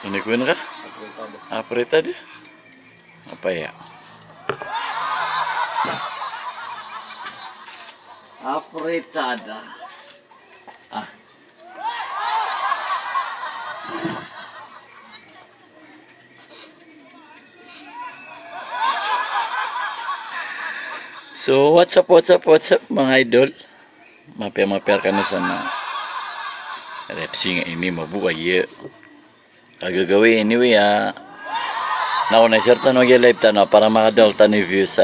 Ini kuin kah? Apretado. Apa ya? Apretada. Ah. So, what's up mga idol? Mapiar ka na sana. Repsing ini mabuka ya. Agagawi anyway nauna certa no live tano para makadal tani views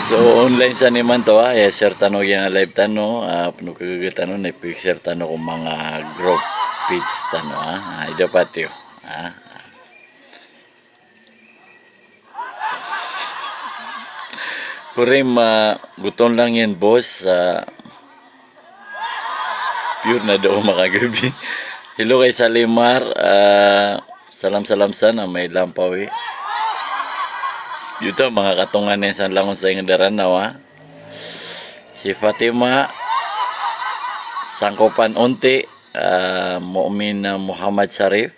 So online sa naman to ya certa no yang live tano penuh kegagatan na picture tano kung mga group page tano dapat yo Kurim guton lang yan boss pure na daw makagabi. Hello kay Salimar, salam sana may lampawi. Yuto mga katungan yan sa langon sa ingadaran na si Fatima Sangkopan Unti, Mu'min Muhammad Sharif.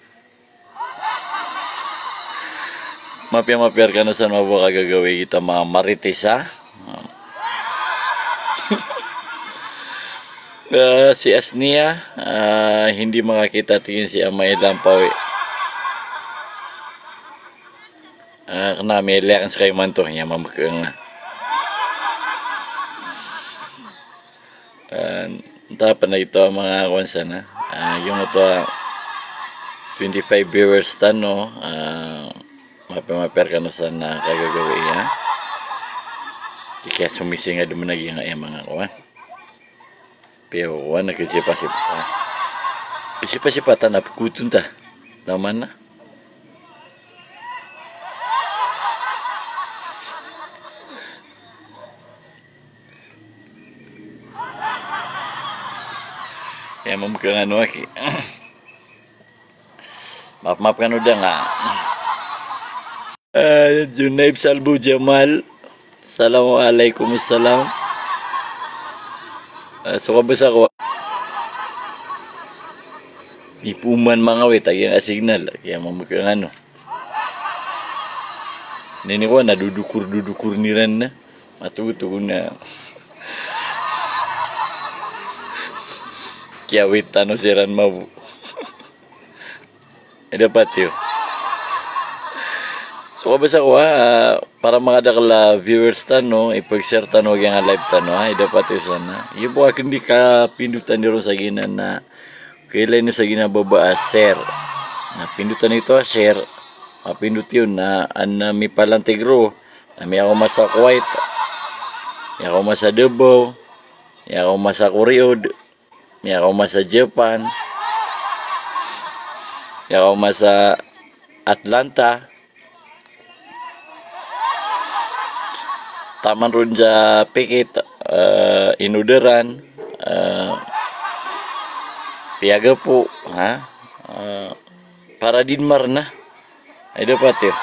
Mapiar ka na sa mabuka gagawin kita mga marites si Asnia hindi makakita tingin si Amay Lampawi kena may lekan sa kayo man to niya mamakang tapan na ito mga kwansa na yung ito 25 viewers tano mapiar ka na sa kagagawin kaya sumising nga dumanagi nga yung mga kawan pero wala kisipa tanah pekutun ta taman na ya membuka anu aki maaf kan udah nggak Junaib Salbu Jamal Assalamualaikum assalam suka besar ko ipuman mga wet ay signal kaya mamakang ano nini ko na dudukur niran na matuto na kaya wet ano siran mabu dapat yun so kabasa ko para mga dakla viewers tano ipag-share tano yung live tano dapat yun sana yung po akin di ka pindutan nyo sa gina na kailan nyo sa gina baba share na pindutan ito share mapindut yun na may palang tigro na may ako masa Kuwait may ako masa Davao may ako masa Koreod may ako masa Japan may ako masa Atlanta taman ron sa Pikit Inuderan Piaga po para Dinmar na ay dapat yun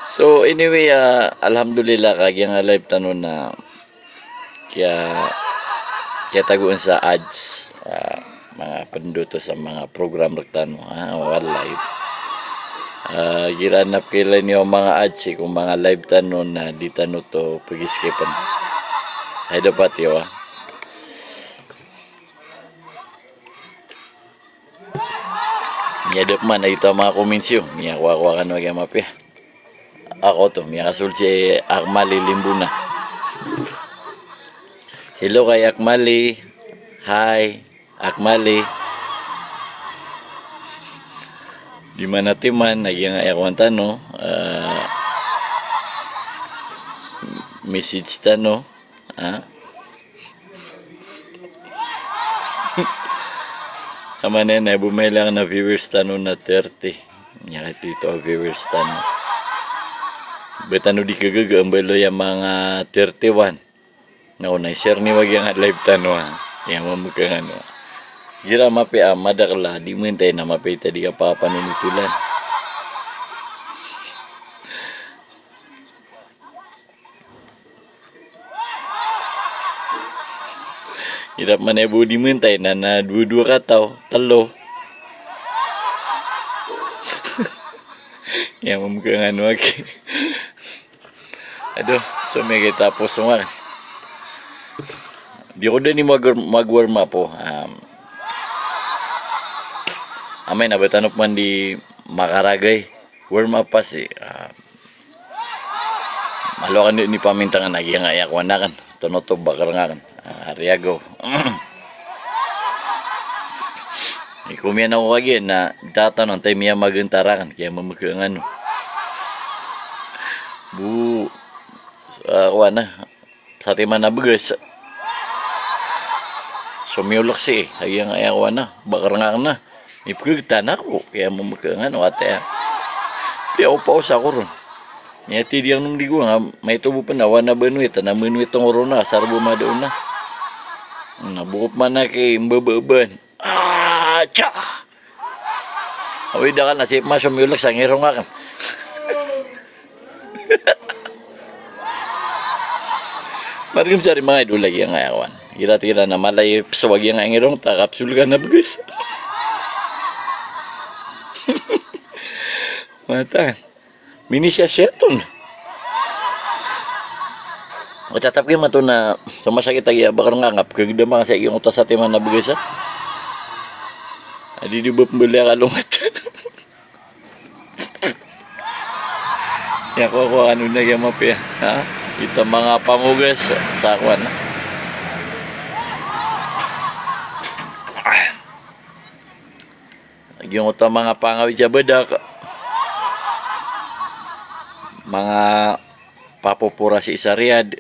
so anyway alhamdulillah kaya nga live tanon na kaya taguan sa ads mga penduto sa mga program rektan live giranap kila niyo mga ads kung mga live tanon na di tanong to pag-skipan ay dapat yun niyadap man ay ito mga komensyo niya kuha ka na kaya mapi ako to niya kasul si Akmali Limbuna hello kay Akmali hi Akmali di mana timan naging ayawan tano message tano kamanen na bumaylang na viewers tano na 30 nya dito viewers tano betano di kagaga ambalo yung mga 31 na share ni wag yung live tano yang mamukang ano gira mapi madakla di mentay na mapi tadi apa panunutulan Hirap man ay budi mentay na dua-dua kataw, talo. Yang memegang anu lagi. Aduh, sumigay tapos nga. Di ko din mag-warm up po. Amay na batanop man di makaragay. Warm up pa si. Malukan ni pamintangan lagi nga ayak wanakan. Tonotob bakar nga kan. Ariago. Ikumian ako lagi na data nun tayo miya magantarakan kaya mamagkang ano. Sa timan na bagas. Sumiulok si lagi nga ayaw na. Bakar nga na. Ipagagtan ako kaya mamagkang ano ate. Kaya upaw sa ko ron. Nyati diyang nung digo nga may tubo pa na wana banuit na manuit ang oron na sarbo madaon na. Nabukop man na kay mbababan. Cha! Awid ka na, si Mas umulak sa ngirong nga kan. Marigam sa rin mga idol lagi ang ayawan. Kira-tira na malay sa wagi ang ngirong, takapsul ka na bagas. Mata. Mini siya seton. O tatap kayo mato na sumasakit lagi bakar ngangap. Kagda mga sa iyong utas sa timan na bagas ha. Adi di ba pembeli kalungatan? Ya ko ano na yung mapi ha? Kita mga pamugas sa kwan. Yung utang mga pangawid sa badak. Mga papupura si Isariad.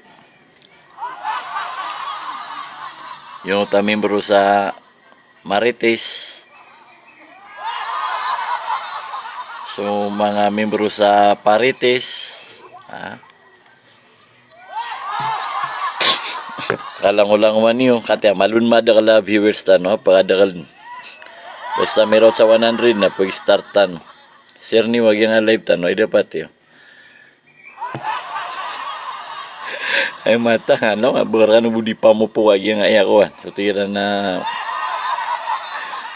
Yung utang membro sa Marites. So mga membro sa Parites, kalang-ulang man yun, kaya malun madakala viewers ta no, pagkadakal. Basta meron sa 100 na pag-start tan. Share ni wag yung live tan no, dapat yun. Ay mata ano, bagarano budi pa mo po wag yung ayakuan. So tira na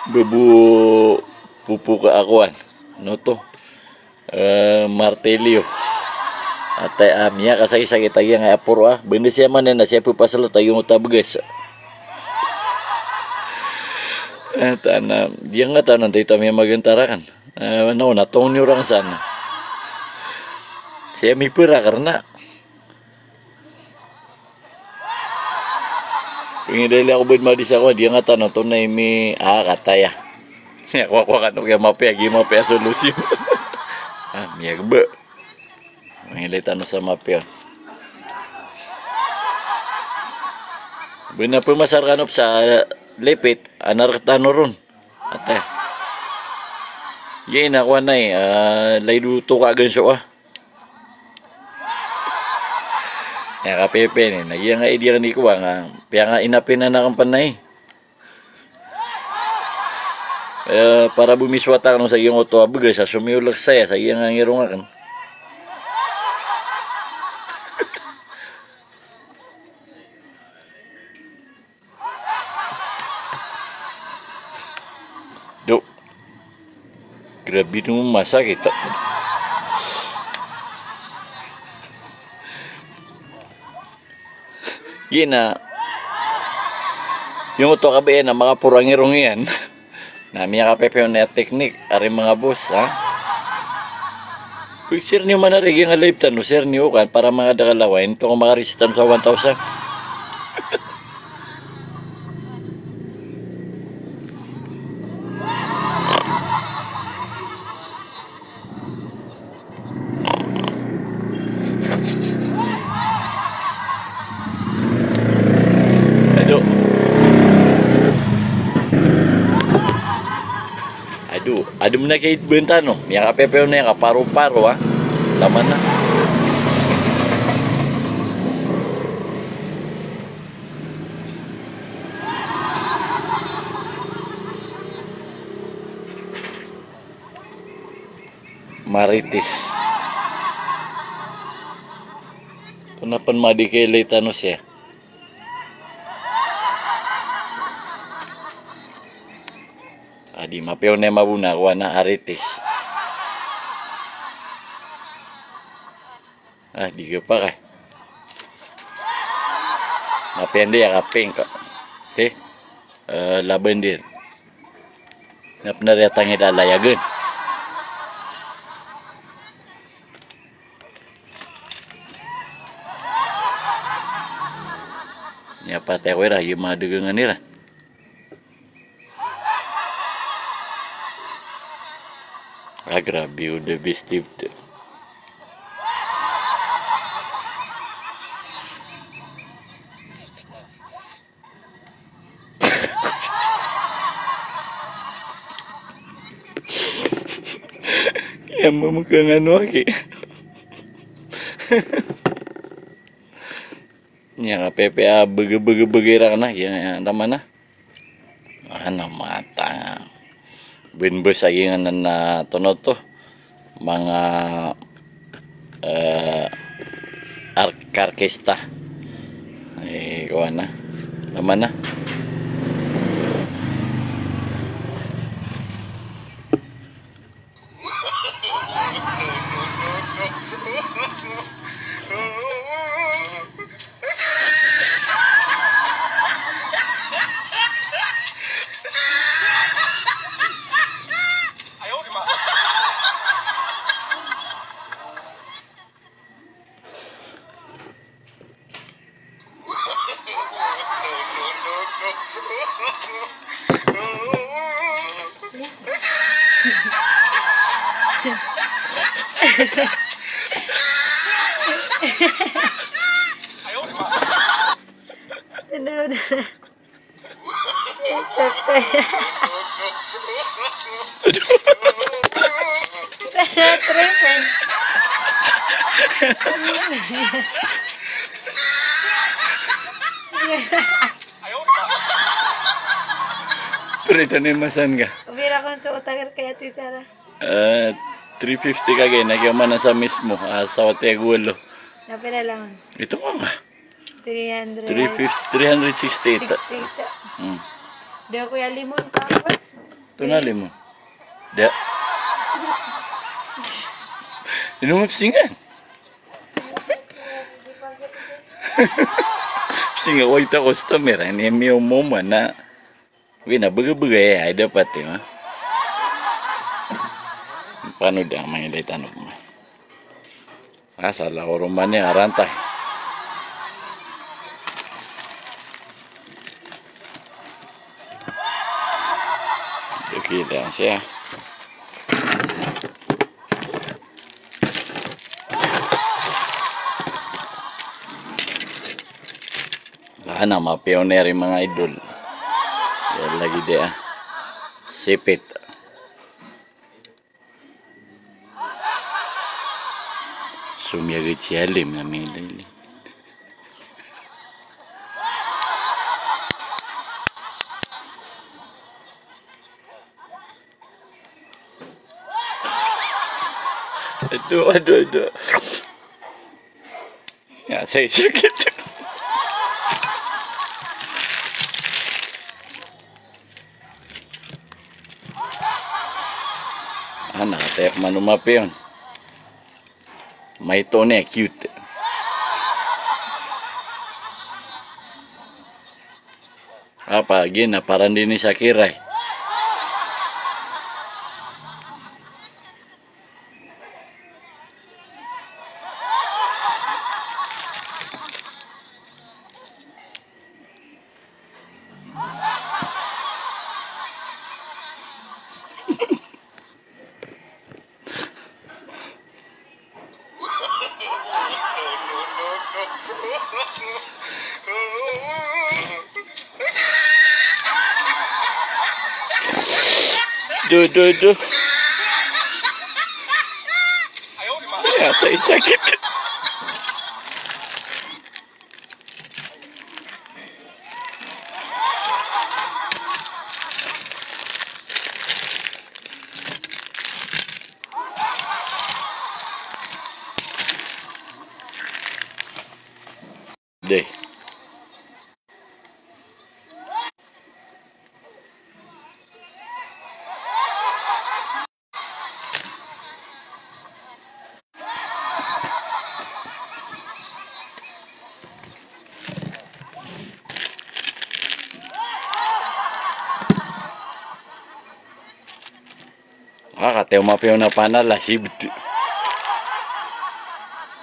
babu pupu ka akuan. No to martelyo atay amya kasay sakit lagi nga apuro bendi siya man na siya pupasal tayo utabagas na dia nga tanan tayo tamya magantarakan no natong ni orang sana siya may pura karena pingidali ako bin madisa ko dia nga tanan to na imi kataya ya kwa kan kaya mapaya solusyon miya ba mangilitan sa mapya bina pa masarkanop sa lepit anarkatano ron ate yun ako na laydo to kagan siya ya kapepe ni nagyang nga idea ni ko nga piya nga inapin na nakampanay para bumiswata ka sa iyong oto abagas sa sumiulak saya sa iyong ngirong akan do grabe nung masakit gina yung oto kabayan na mga purangirong yan Nami kapepe na teknik ari mga boss ha. Kung share niyo man na rin yung live tan, share niyo kan para mga dakalawain to kung makaresistan sa 1,000. Ada mana kait bentar no, yang KPP na yang paru-paru laman na. Marites. Tunapan madikay tanos ya. Adi mapeo ne mabuna wana aritis. Di pa kay. Mapende ya kaping ka. Laban din. Nap na retang idalayagan. Ya patay ko ra yung mga dugangan nila. Grabe udah bestip tuh. Ya memegang anu lagi. Yang PPA bege-bege na ya mana? Ano mata. Binbus lagi na tonot to. Mga karkesta. Kawan na. Mana? Udah. Tripeng. Perito ni masan ka? Bira kon sa utagar kaya ti Sara. 350 kagay nagyaman na sa mismo sa Otegulo. Napila lang. Ito nga. 300. 360 ito. 60. Di ako ya limon pa. Tunali mo. Da. Inumapsingan. Singa waita customer ini meu moma na. Wina baga-baga ya ay dapat ya. Paano dah mga tanong mo? Asala ko rumahnya arantay. Okay lang siya. Lahat na mga pioneer yung mga idol. Yan lagi dia. Sipit. Sumiyagat siya alim na may lili. Aduh. Ya, saya sakit. Anak, tayo manumapi yun. May tone cute. Apa, gina, parang din ni Sakiray. Duh. Ya, saya sakit. Deh. Kateo mapeo na panala sibit.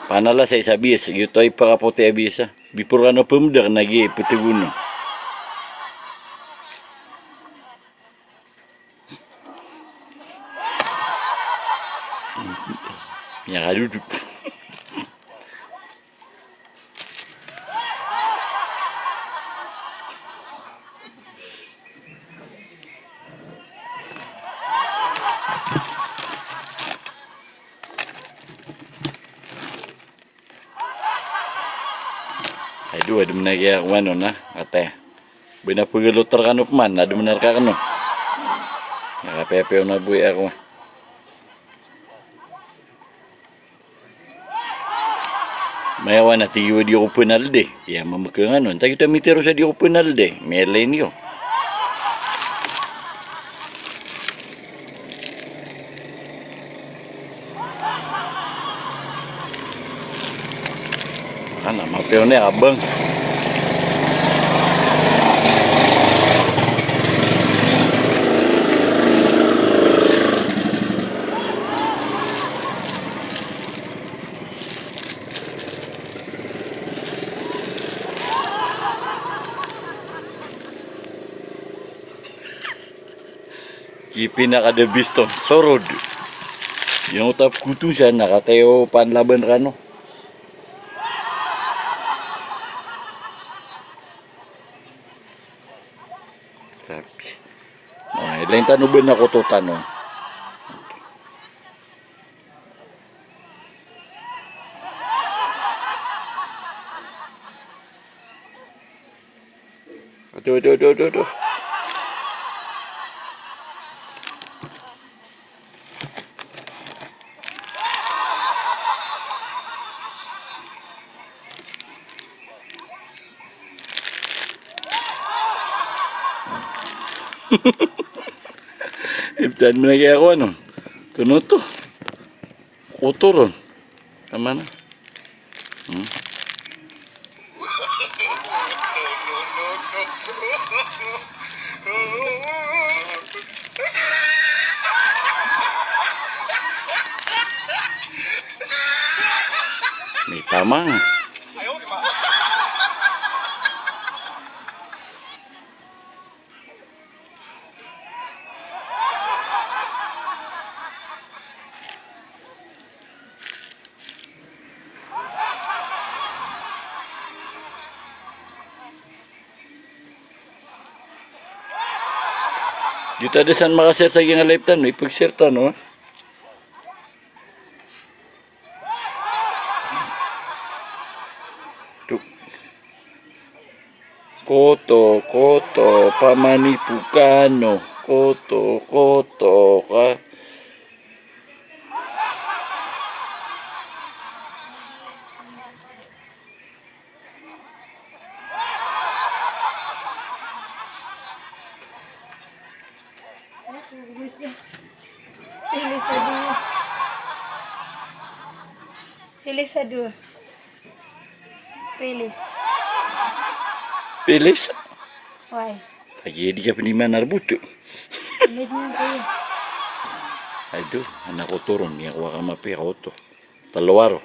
Panala sa isabis, yuto ay pakapote abisa. Bipur ano pumdar nagi putiguno. Ya kadudu. Aduh, ada benar ya wano na ate. Bina pagalutar kanu man, ada benar ka kanu. Ya pepe na buhi ako. Mayawa na tiyo di ko penalde. Ya mamakang ano, ta kita mitero sa di ko penalde. Mele niyo. Kana mapeo ni abang. Pinaka the beast of sorod. Yung utap kutu siya nakatayo panlaban kano. Grabe. Lain tanong ba na ko to tanong? Aduh. Ibtan mo kaya ako ano? Tuno to. Kotoron. Tama na. May tama nga. Dito ada san makaser sa nga live tan, ipag-share ta no. Koto, pamanipukano, koto, ka. Pilis sa dua. Pilis. Pilis. Why? Lagi dia peniman narbuto. Ulit na kayo. Aduh, anak ko turun yang waka mapi ako to. Talawaro.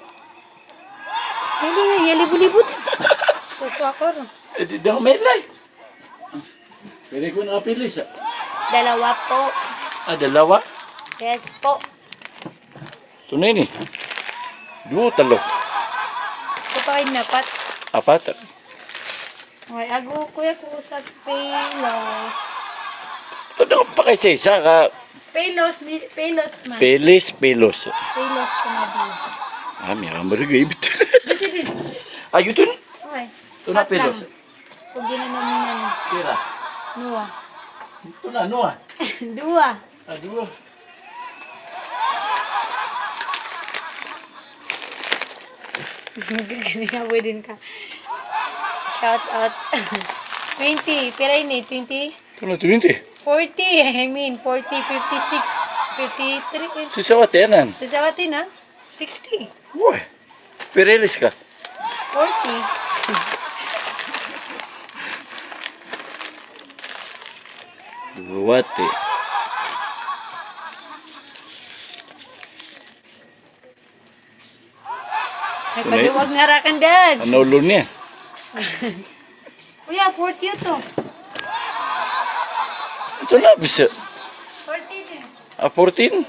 Hindi nga, libut-libut. Suswa ko rin. Di daw melay. Pwede ko nakapilis. Dalawa po. Dalawa? Yes po. Ito na yun eh. Dua, talo. Ito pa kayo napat. Apat. Okay, ago kuya ko sa pelos. Ito na pa kayo sa isa ka. Pelos man. Pelis. Pelos ko na din. May kamarigay. Dito. Ay, ito na. Okay. Ito na pelos. So, ginanamin Kira. Nuwa. Ito na, Noah. Dua. Dua. Ganyan mo din ka. Shout out. 20. Pira ini? 20? Ito na, 20. 40. I mean, 40, 56, 53. Sisawatenan. Sasawatin na? 60. Uy. Pirelis ka. 40. Duwate. May paduwag nga rakan dad. Ano ulo niya? Kuya, 40 to. Ito na, bisa. 40 din. 14?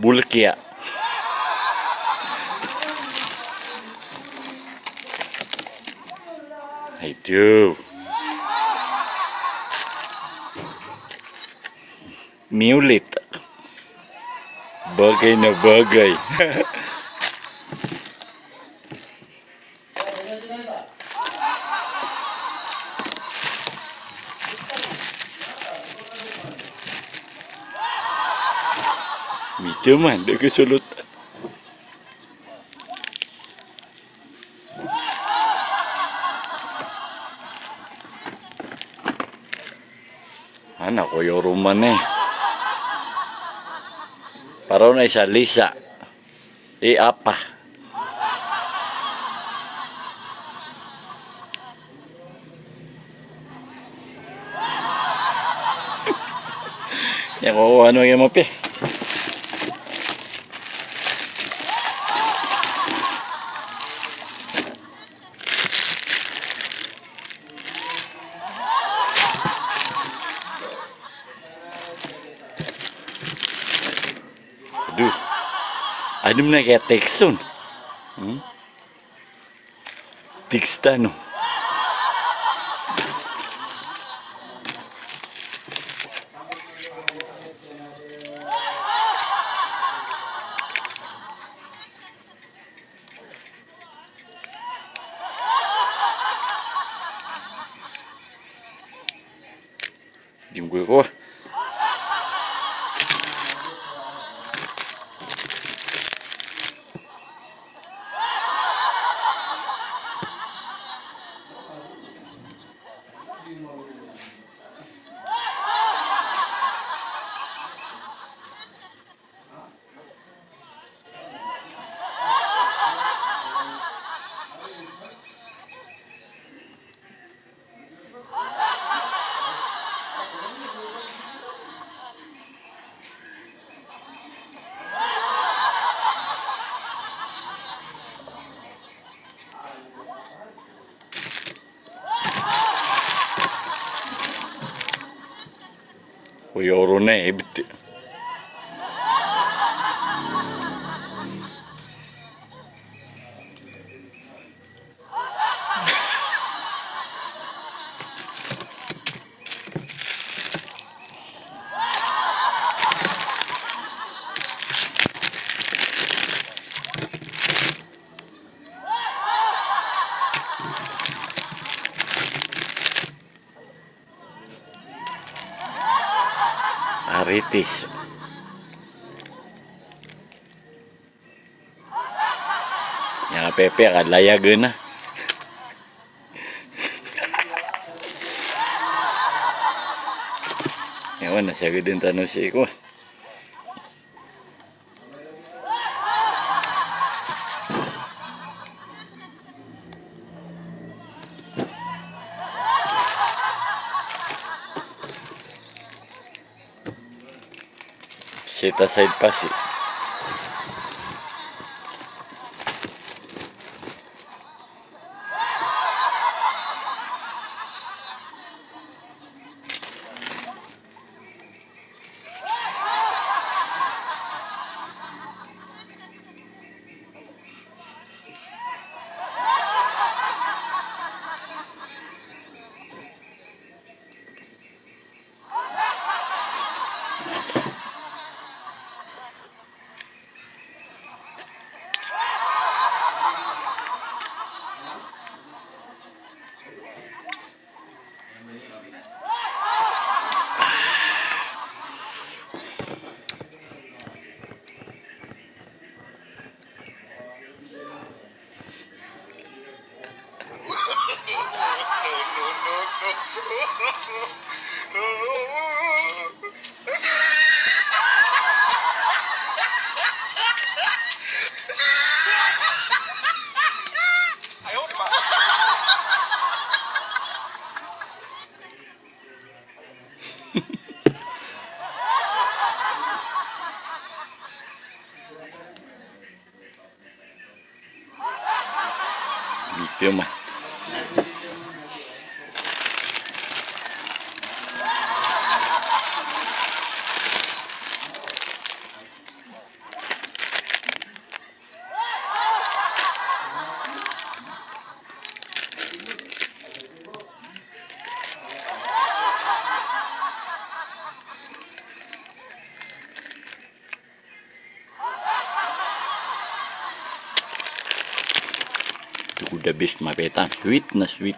Bulkia. Itu. Miulit. Bagay na bagay. Mito man, dah kesulut. Anak ko yung rumah nih. Parang na isa lisa. Apa? Yan ko ano yung mapi. Aduh. Ano na kaya Texon? Tixta no. Jinggoy ko. Kuya oro na eh, biti. Aritis. Yang pepe kan layageun na. Ewan na siya gudin tanong siya ko. Sita side pass eh. Gitu mah. Itu udah bis mapetan, sweet na sweet.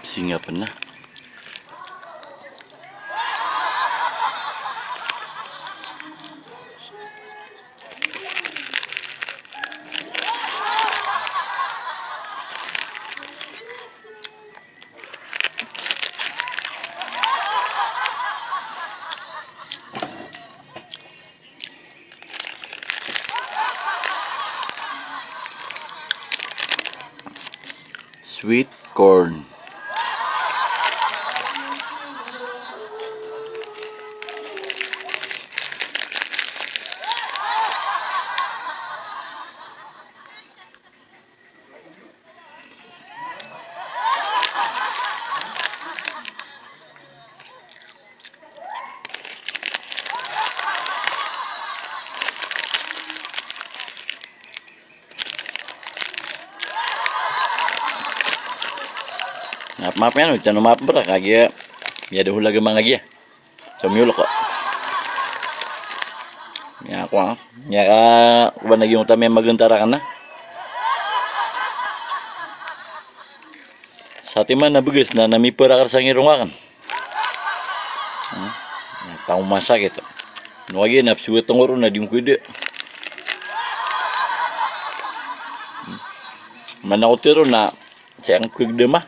Singa pernah. Sweet corn. Maaf ya, jangan maaf berak lagi ya. Ya ada hulaga mang lagi ya. Comiulok kok. Ya aku ya ka kuban lagi yung utama magantara ka na. Sa atin man nabigas na namipura ka sa ngirungakan. Taong masakit. No lagi napsuwet ang oro na di mo kude. Manakotiro na sayang kugde mah.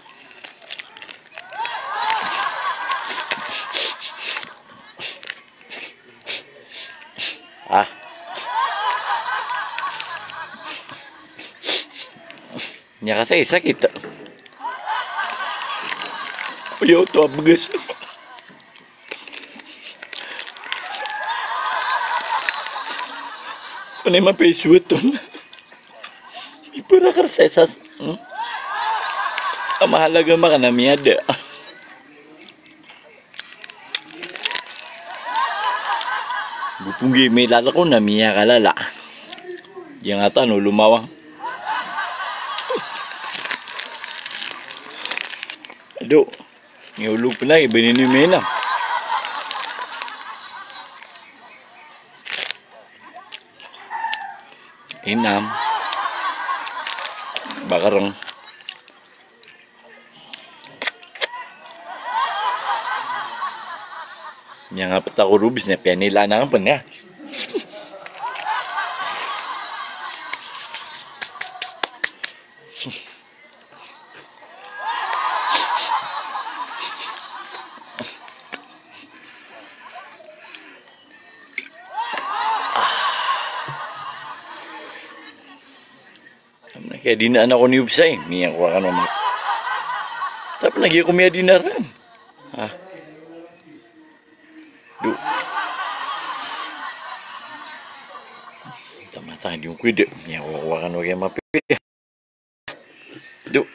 Ah. Nya kasi sakit. Yo to abagas. Ano yung mapaisuton? Ipura karsesas. Ang mahalaga maka na miyada. Gupunggi may lala ko na miya kalala. Yang ata no lumawang. Aduh, ngulog pa na ibinin mo na. Inam. Bakarang. Yang apa tak rubis na pianila na kan ya. Kaya di na anak ko ni Ubsay, miyang kuha ka naman. Tapi lagi ako miya dinaran. Ah. Du. Tama-tama, hindi mo kuwede. Miyang kuha ka naman kaya mapipi. Du.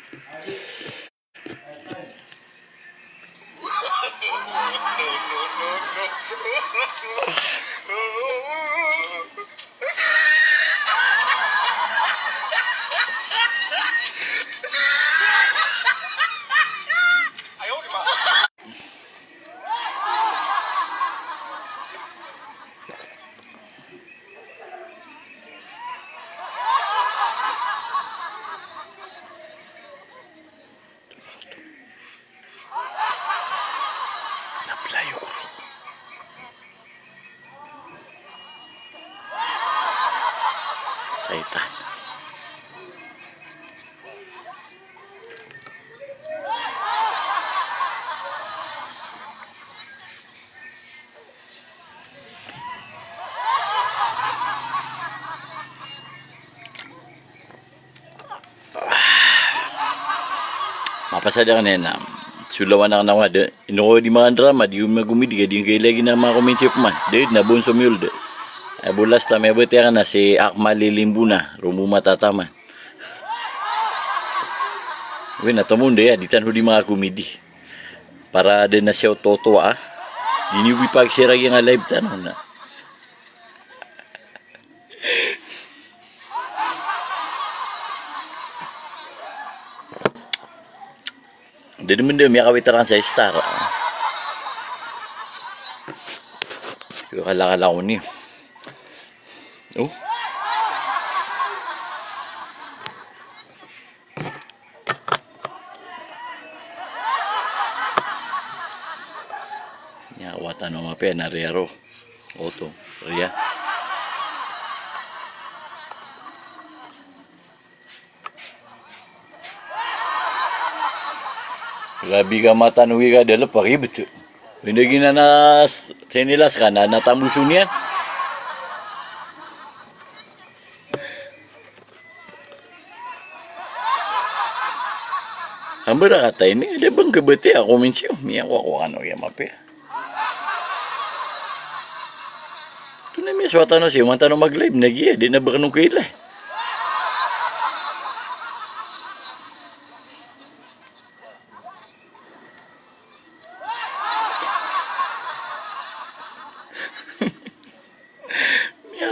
Naplayo ko. Saitan. apa saja kan na sulawan na nawa de ino di mga drama di magumidi di kay lagi na mga komensyo man de na bunso miul de ay bulas ta may bete na si Akmal Lilimbuna rumuma tatama we na tamunde ya ditan di mga komedi para de na siya toto dini pag sira nga live tanon na Jadi mendem ya kawitaran sa star. Yo kala ko ni. Oh. Ya watan no mape na rero. Oto, ria. Grabe ka matanuwi ka dala pakibot. Hindi na sinilas ka na natamusun yan. Hambara ka tayo ni, ada bang kabati ako mensyo. Miya ko ano yung mape. Ito na miya swata no siya, mantano mag-live, nagiya, di na ba kanong kaila.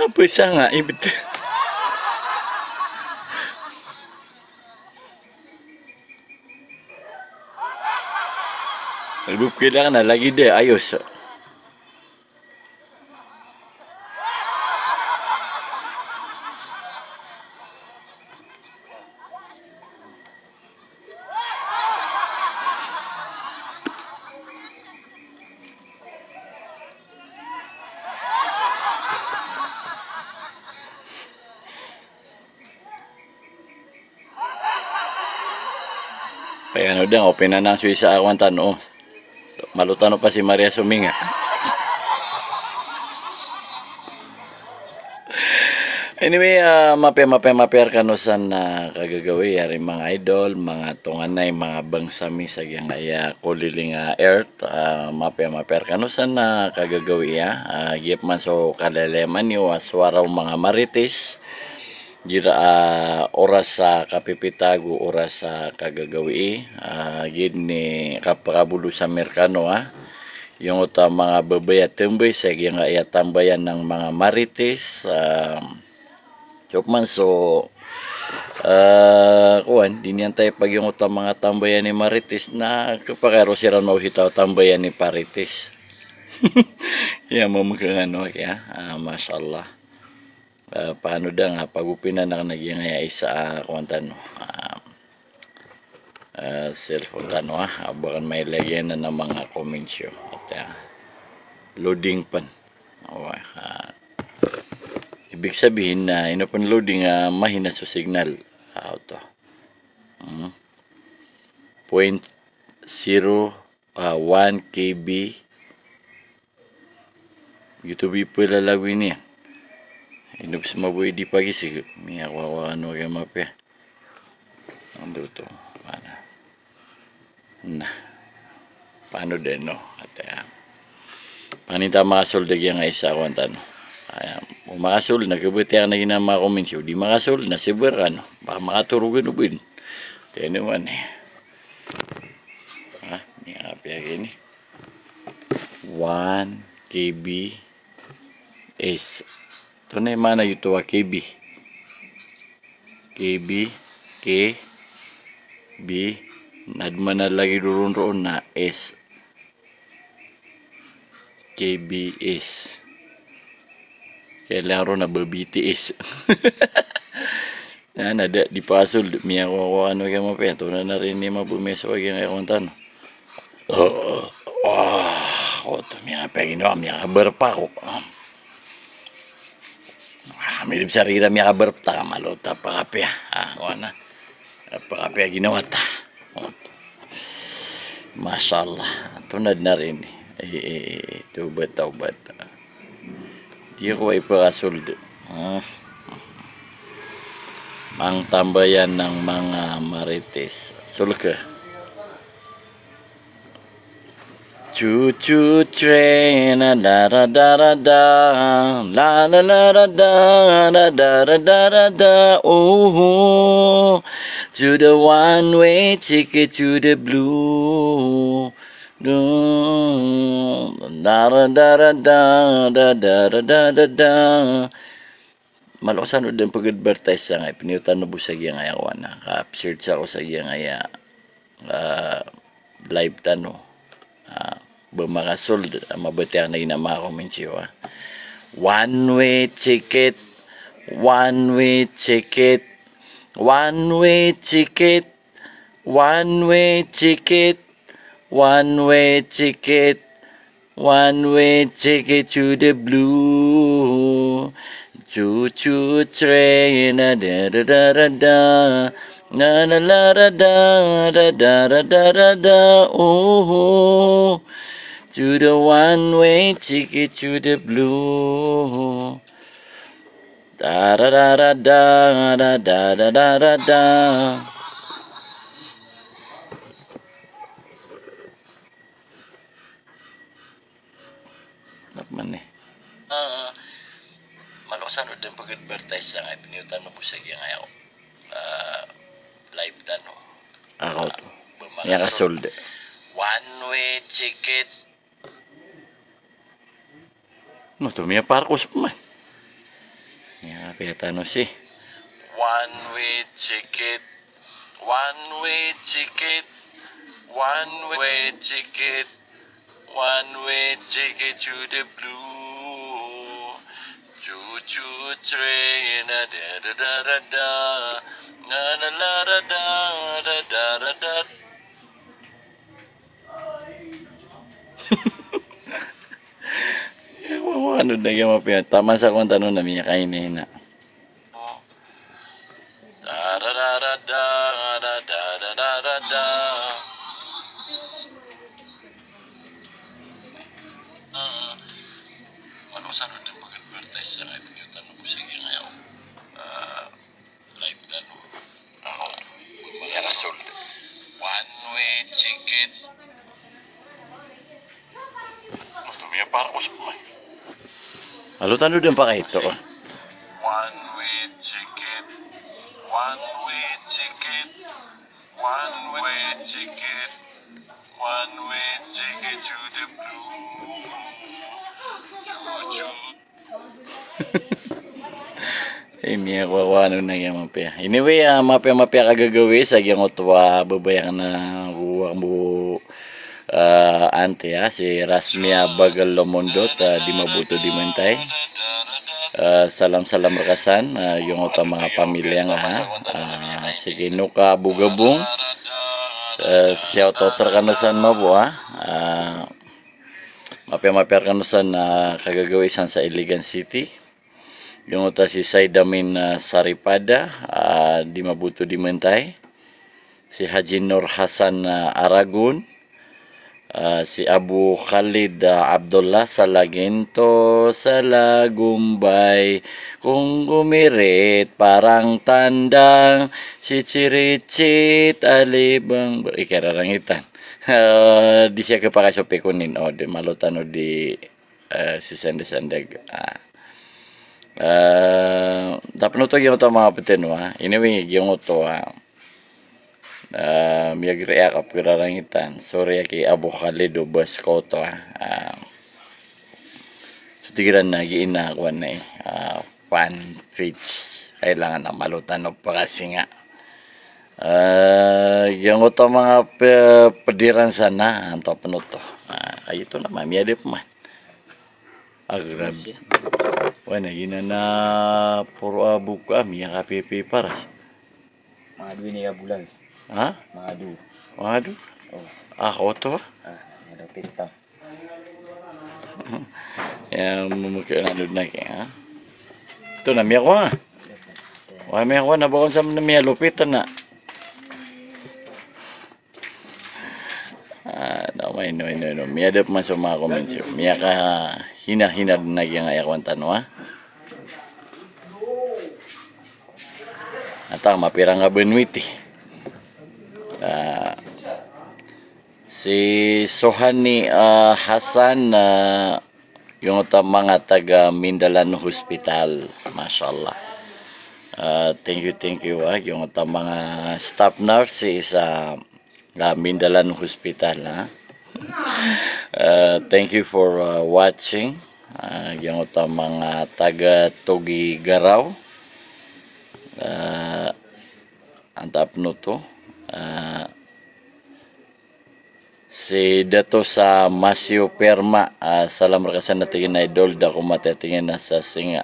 Apa sangat betul. Lebih kailangan na lagi deh ayos. Kaya ano din, open na ng Suisa akong tanong. Malutano pa si Maria Suminga. Anyway, maper kanusan na kagagawi yari mga idol, mga tunganay, mga bangsami sa giyang aya kuliling earth, maper kanusan na kagagawi giyap man so kaleleman yo aswaraw mga marites. Jira oras sa kapipitago oras sa kagagawi gini kapakabulo sa Merkano yung uta mga babaya tembay sa yung tambayan ng mga marites chokman so kuan din yan tayo pag yung uta mga tambayan ni marites na kapakaro siran mauhitaw tambayan ni parites yan mamagkang ano kaya mashallah. Paano da nga pagupinan na naging isa kuwantan cellphone tano abakan may lagyan na ng mga komensyo at loading pan ibig sabihin na inopan loading mahina sa signal auto 0.01 kb YouTube pala lagwin niya. Hidup semua boleh dipagi mi aku ano kaya mape. Ando to. Mana? Nah. Paano din no? At panita makasol dagi nga isa kwantan. Makasol nagkabuti ang naging mga komensyo. Di makasol na siber ano. Baka makaturugan ubin. Kaya naman ni api ini 1 kb is ito na yung mana yuto KB nadman na lagi doon na S KBS kailangan ron na BTS yan ada di pasol miya ko ano kaya mape ito na rin ni mabumeso kaya ngayon tanong ito miya pagino miya kabar pa ko mirip sarira miya kabar ta malota pa kape wana pa kape ginawa ta masyaallah tunad na rin tubat di ko ipakasoldo mang tambayan ng mga marites sulka Choo choo train, da da da da da, la la la da da da da da da da da. Oh, to the one-way ticket to the blue. Da da da da da da da da da da. Malakas din pag-advertise sa nga piniutan no busag yang aya ko na ka-search ako sa yang aya live tano. Bumakasol mabati ang na komensyo one-way ticket, one-way ticket, one-way ticket, one-way ticket, one-way ticket, one-way ticket to the blue. Choo choo train, da da da da da, na na la da da da da da da da. Oh, to the one-way ticket to the blue. Da da da da da da da da da da da. Nakman eh. Malakas din pag-advertise sa nga piniutan mo busag yang ayaw. Live tano. Ako to. Yan ka sold. One-way ticket. No, tumiya parkos pa man. Yan kaya tano si. One-way ticket. One-way ticket. One-way ticket. One-way ticket to the blue. Choo train, da da da da da, na na la da da da da da da. Ano na yung mga tama sa kung tanong na miya kainin na. Da da da da da da da da da da da. Ano sa ano din pag-advertise sa live yung tanong ko sige ngayon. Live tanong. Ako. Mga kasold. One-way ticket. Tumiya parkos pa man. Halutan din pa kayo ito. One-way ticket. One-way ticket. One-way ticket. One-way ticket to the blue. Miya ko ano na yung mapya. Anyway, mapya kagagawi sa gyang otwa babayang na ruwang bu ante si Rasmia Bagal Lomondot di mabuto di mentay. Salam rakasan yung otwa mga pamilya nga sige nuka bugabong shout out kanasan mo po mapya kanasan kagagawisan sa Iligan City. Yung uta si Saidamin Saripada di mabuto di mentay. Si Haji Nur Hasan Aragon. Si Abu Khalid Abdullah Salagento Salagumbay. Kung gumirit parang tandang si Chiricit Alibang ikararangitan. Di siya kapakasope kunin o di malutan o di si Sandeg. Tapos ito yung ito mga petino Anyway, yung ito miyagri akap kirarangitan. Sorry kay Abu Khalid o bus ko ito so tigiran na giinakuan na fan feeds. Kailangan na malutan o pa kasi nga yung ito mga pediran sana ang ito ito ito naman miyadip man grabe. Wala gina na puro abuk kami yang KPP paras. Mga duwi niya bulan. Ha? Mga duwi. Waduh. Oh. Ako to. Ada pita. Yang memakai nandun na kaya. Ito na miya ko Wala miya ko na bakon sa miya lupitan na. No. Miya dap man sa mga komensyo. Miya ka hina na yung ayakwan tanwa. Atang mapirang nga benwiti. Si Sohani Hasan yung mga taga Mindalan Hospital. Mashallah. Thank you yung mga staff nurse sa Mindalan Hospital. Thank you for watching. Yung mga taga Tugi Garaw. Antap no to. Si Dato sa Masio Perma, salam rakasan natin idol da ko matatingin na sa sing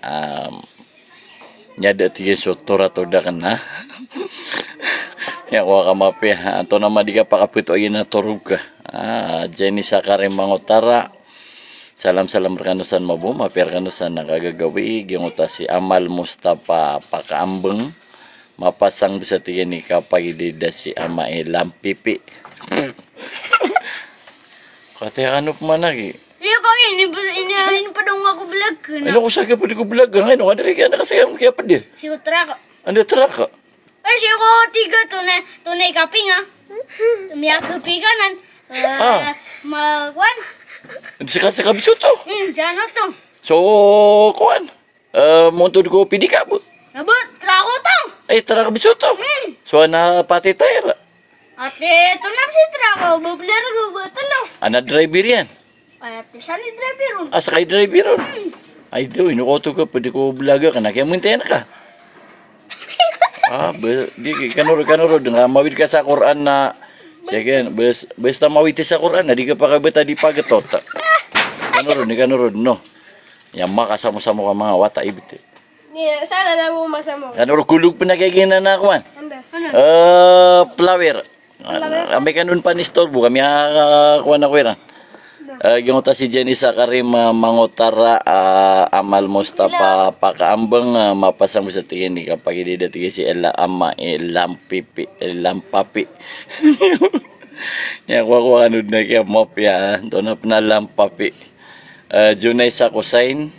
nyada tingin so tora to da kana. Ya ko ka mapi anto na madiga pakapito ay na torug ka. Jenny Sakarim Mangotara. Salam rakanusan mabu mapiar kanusan nakagagawi gyung uta si Amal Mustafa Pakaambeng mapasang bisa tingin ni kapag da si Ama Lampipi. Kaya ano pa man lagi? Iya kok ini pa dong aku vlog ka na. Ano ko sa kaya pwede ko vlog ka ngayon? Ano ka na kasi kaya pa di? Si Utra ko. Ano tara ka? Ay si ko tiga tunay kaping ha. Tumiya kapiganan. Magwan. Hindi siya kasi kabisot to. Diyan na to. So, kuan. Muntod ko pidi ka po. Nabot, trako to. Ay, tara kabisot to. So, na pati tayo. Ate, ito na si trako. Bubler ko ba talo? Ana driver yan. Ay, ate, saan ni driver? Asa kay driver ron. Ay, do, inukoto ka. Pwede ko vlogger ka na. Kaya muntayan na ka. Di kanuro nga mawid ka sa Quran na sige basta mawid sa Quran na di ka pa kabeta di pagatot. Kanuro no. Yang makasamo-samo ka mga wata ibit. Ni sana na mo masamo. Kanuro kulog pa nagigina na kuan. Flower. Kami kanun pa ni storbo kami kuan na kuya. Yung ta si Jenny Sakarim Mangotara Amal Mustafa Pakaambeng mapasang sa tingin ni kapag hindi dating si Ella Ama Lampapi. Ya ko ano na kaya mapya to na Lampapi. Junay sa kusain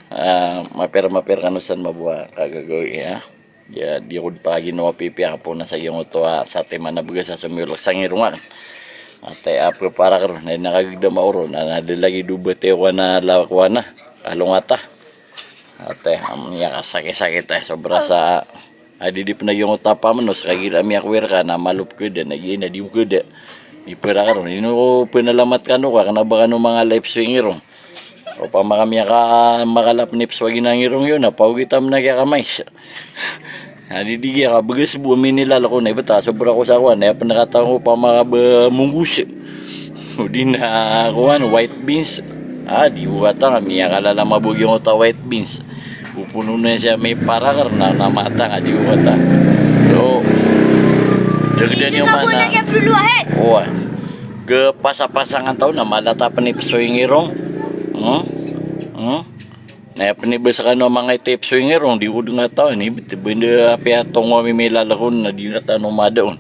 mapera kanusan mabuha kagagawi ya. Ya di ko pa ginawa pipi ako na sa iyo to sa tema na bugas sa sumulok sa ngirungan. Ate para karon na nakagigda mauro na lagi dubete ko na lawak na alungata. Ate ya sakit sobra sa adidip na yung utapa man sa kagira mi akwer ka na malup ko na gina di ko da. Ipera karon ino pinalamat kanu ka kana ba kanu mga life swinger. O pa makami ka makalap nips wag ginangirong yun na paugitam na kaya kamay. Di ka bagas bumi nila ko na ibata sobra ko sa kuan na panakataon ko pa mga munggus. Di na kuan white beans. Di buata kami akala mabugi yung ta white beans. Upuno na siya may para karna na mata nga di buata. So dagdan yung mana. Oh. Ge pasa-pasangan taon na malata pa ni pisoy ngirong. Na panibas ka no mga tape swingerong di udo nga tao ni benda api atong mo may lalakon na di na tanong madaon.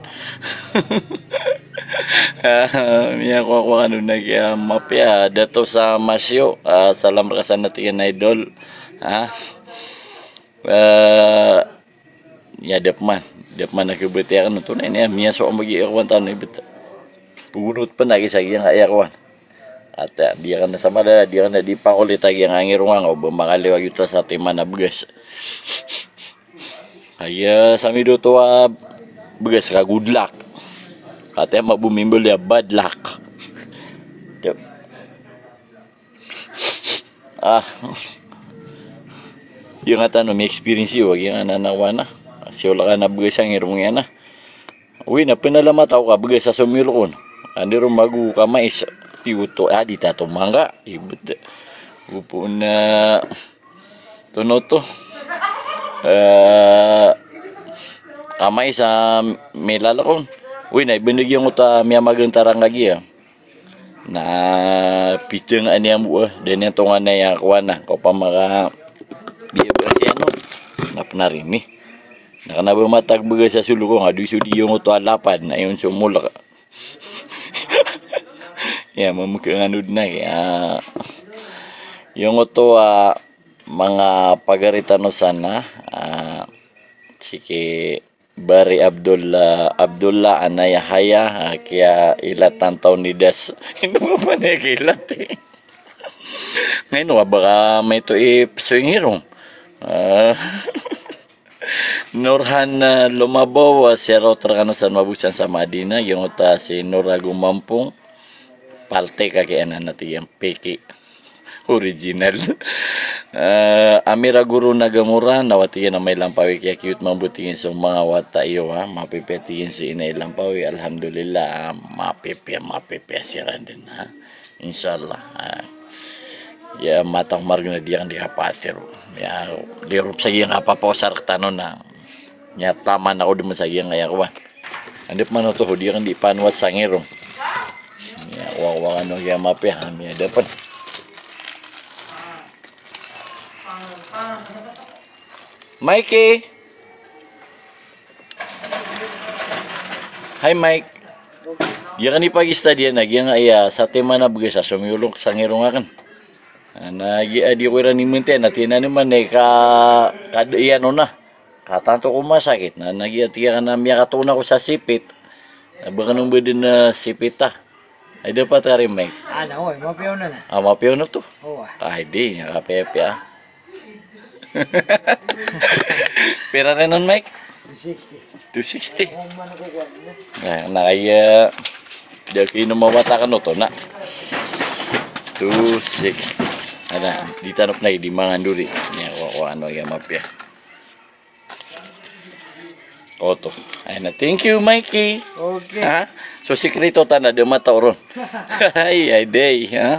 Miya ko ano na kaya mapya dato sa Masyo salam rakasan natin idol ya dapman nakibete kan to na niya miya so magi-iwan tan ibet pugunot pa lagi sa giyang ayawan. At dia kan sama dia kan di pakulit lagi yang angirungang o makaliwag ito sa tema na bugas. Ay sami do to bugas ka good luck. Kate mabumimbol ya bad luck. Yung ata no may experience yo yung ananawana. Siya wala ka na bugas ang irong yan na. Uy na pinalamat ako ka bugas sa sumilokon. Andi ro magu kamais. Piuto di tato mangga ibut upo na tuno to kamay sa may lalakon uy na ibinigyan ko ta miya magantarang lagi na piteng aniyang buah dan yung tungan na yung kuwan na ko pa mga biya ano naparin ni nakanabamatag baga sa sulukong adu sudi yung to alapan na yung sumulak. Ya mamukanganud na kaya yung ito mga pagarita no sana sige Bari Abdullah Anaya Haya kaya ilat ang taon ni Das. Hindi mo pa na ilat eh. Ngayon baka may ito ipsuing hirong. Nurhan Lumabaw, si Rotra Kanasan Mabusan sa Madina, yung uta si Nora Gumampong, palte kakianan natin yung peki. Original. Amira Guru Nagamura, nawatiyan na may lampawi kaya cute mabutingin sa mga wata iyo ha. Mapipetingin si inay lampawi. Alhamdulillah, mapipe siya din ha. Inshallah. Ya matang margina diyan di kapatero. Ya dirup sa iyang kapaposar tanon na. Ya tama na o di mo sa iyang ayakwa. Andip man to diyan di panwat sangero. Ya wawa ano ya mapiham ya dapat. Mikey. Hi Mike. Dia kan ipagista dia na dia nga iya sa tema na bugas sa sumulong sa ngero nga kan. Nagi adi ko ran ni mente na tinan man ka iyan na. Katanto ko masakit na nagi atiya kan miya katuna ko sa sipit. Baka nung bedin na sipita. Ay dapat ka rin Mike. Oy, mapiyaw na. Mapiyaw na to. Oo. Ay di, nakapepe ah. Pera rin nun, Mike? 260. 260. Nakaya, di ako inumawata ka no to na. 260. Ada, di tanop na di mga duri. Ano yung mapya. Oto. Ay na, thank you, Mikey. Okay. Ha? So, sikreto tanda, di matauron. Ay, day, ha?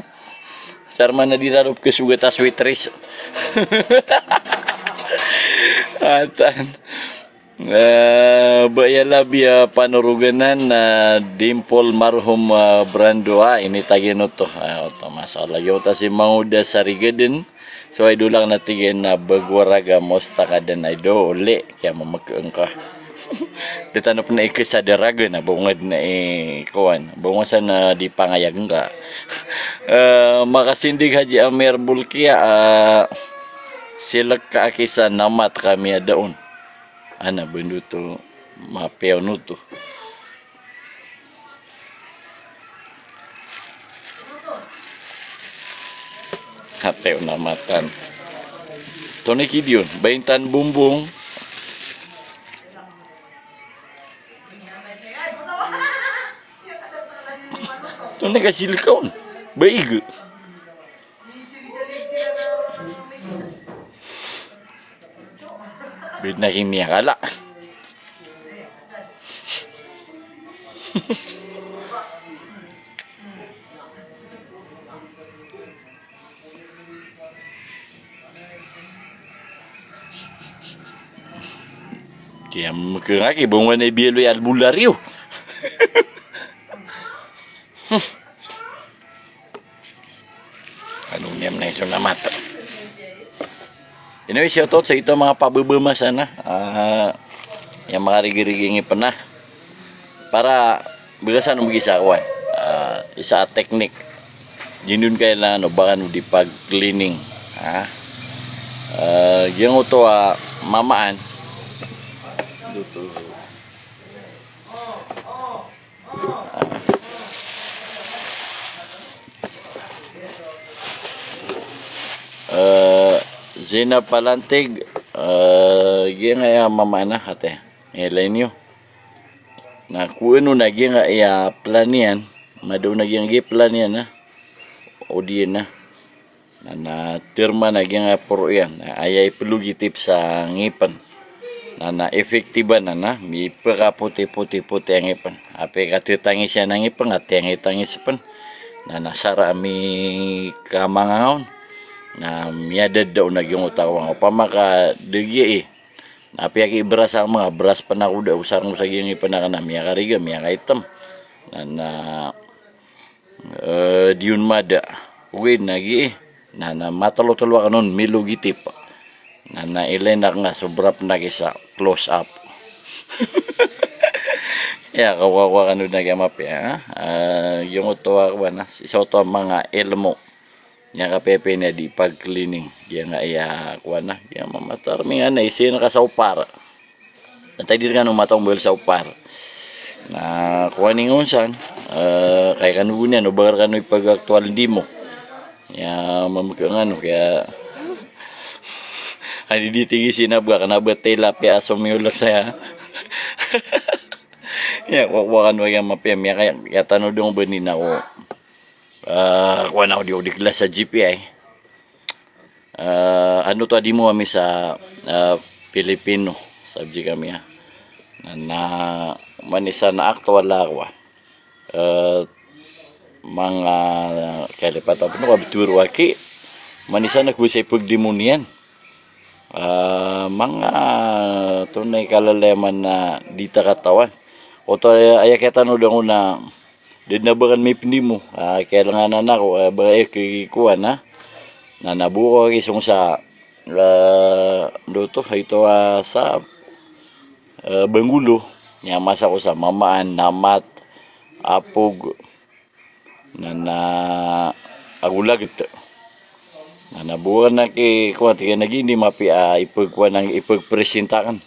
Sarman na dinarop ke sugat as waitress. Atan. Bayala biya panuruganan na Dimple marhum Brando ini tagino to. Oto masalah yo ta si manguda sarigaden. So ay dulang natigen na bagwaraga mostaka den ay do ole kaya mamagkeeng ka. Ditanop na ikis sa daraga na bungad na kuan bungasan na di pangayag nga. Makasindig haji Amer Bulkia silak ka akisa namat kami adaon. Ana bendo to mapew no to. Hapew namatan. Tony Kidion, baintan bumbung. Tony kasilikaon. Baig. Bid na kimi akala. Kaya magkakaki, bunga na ibiyelo yung albularyo. Anong niyam na iso na mata. Anyway, shoutout sa ito mga pabubuma sana. Yung mga rigiriging ipan na. Para bigasan mo gisa ko. Isa teknik. Jinun kayo na ano, baka no di pag-cleaning. Yung ito mamaan. Dito. Zina Palantig yung nga mamana ate ilay nyo na kuno na yung nga plan yan madaw na yung plan yan o diyan na terma na yung puro yan ayay pelugitip sa ngipan na efektiban na may pagkaputi ang ngipan api katitangis yan ang ngipan at yung itangis pan na nasara mi kamangaon na miyadad daw nagyong utawang o pamaka degi napiyak ibras ang mga bras pa na kuda usarang sa giyang ipanaka na miya kariga miya kaitam na diun mada uwid nagi na matalo-talo ka nun milugitip na ilay na nga sobrap na kisa close up. Ya kawawa ka nun nagyamapya yung utuwa ka na isa ito ang mga elmo yang kapepe na di pag-cleaning. Diyan nga iya kuha na. Diyan mamatar. May nga na isin ka sa upara. Natay dir ka no matong bel sa upar. Na kuaning unsan kay kanunya no bagar kanu ipag aktual di mo. Ya mamukang ano kaya ani ditigi sinabga kana betela pia asomiulak saya. Ya wakan wa yang mapem ya kaya tanu dong benin ako. Kuan ako di kelas sa GPI. Ano to adi mo kami sa Pilipino subject kami ya. Na manisa na aktual ako. Mga kalipat apa no kabitur waki manisa nagbusay pagdimunian. Mga tunay kalalaman na di katawan. O to ay kita no dang una din na bakan may pindi mo. Kailangan na ako ba kikuan na nabuo isong sa doto ito sa Benggulo nya masa ko sa mamaan namat apog na agulag ito na nabuhan na ki kuwan tiga naging di mapi ipagkuhan ng ipagpresentakan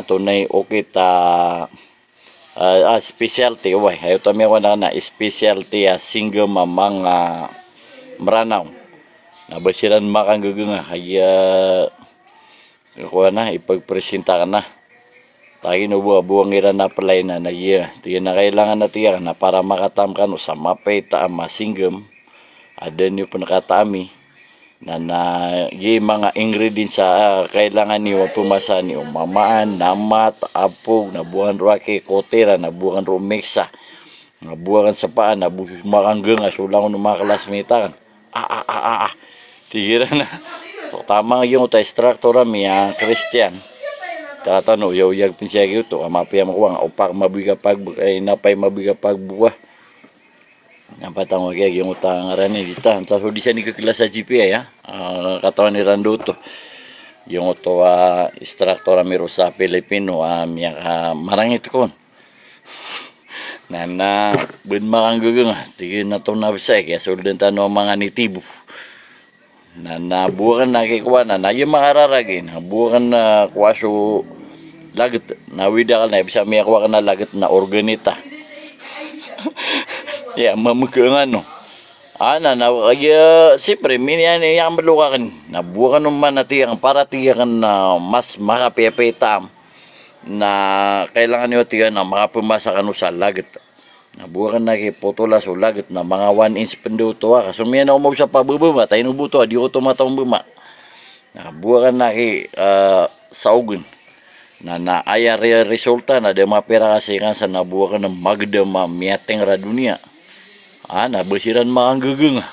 tunay okay ta specialty way ayo ta mewa na specialty single mamang meranaw na basiran makang gaganga kaya kuwan na ipagpresentakan na tayo no buwang ira na palay na iya tiya na kailangan na tiya na para makatam ka no sa mapay ta masinggam ada niyo panakatami na mga ingredients sa kailangan niyo pumasa niyo mamaan namat apog na buwan roake kotera na buwan romeksa na buwan sa paan na makanggang asulang no mga klasmita kan tigira na so, tama yung ta instructor mi Christian tatano yaw yag pinsya to mapiya makuwang opak mabiga pag ay napay mabiga pagbuwa napatang wag yung utang arani dita sa di siya ni kelas sa GPI katawan ni Rando to yung to instructor amiro sa Pilipino miya marangit kon na ben makanggugung tigin na to na sa kaya suldan tano mga nitibo na bukan na kikuan na yung makararagin bukan na kwaso lagat na widakal na bisa miya kuha na lagat na organita ya mamukang ano na siyempre minyan yung malukakan na bukan naman natin para tiyakan na mas makapepetam na kailangan nyo tiyan na makapumasa ka no sa lagat na bukan na kipotolas o lagat na mga 1 inch penduto kasi may na umaw sa pabubuma tayo nubuto di ko tumatawang buma na bukan na saugun na aya resulta na de mapera kasi kan sa nabukan ng magda miateng ra dunia na basiran makanggugung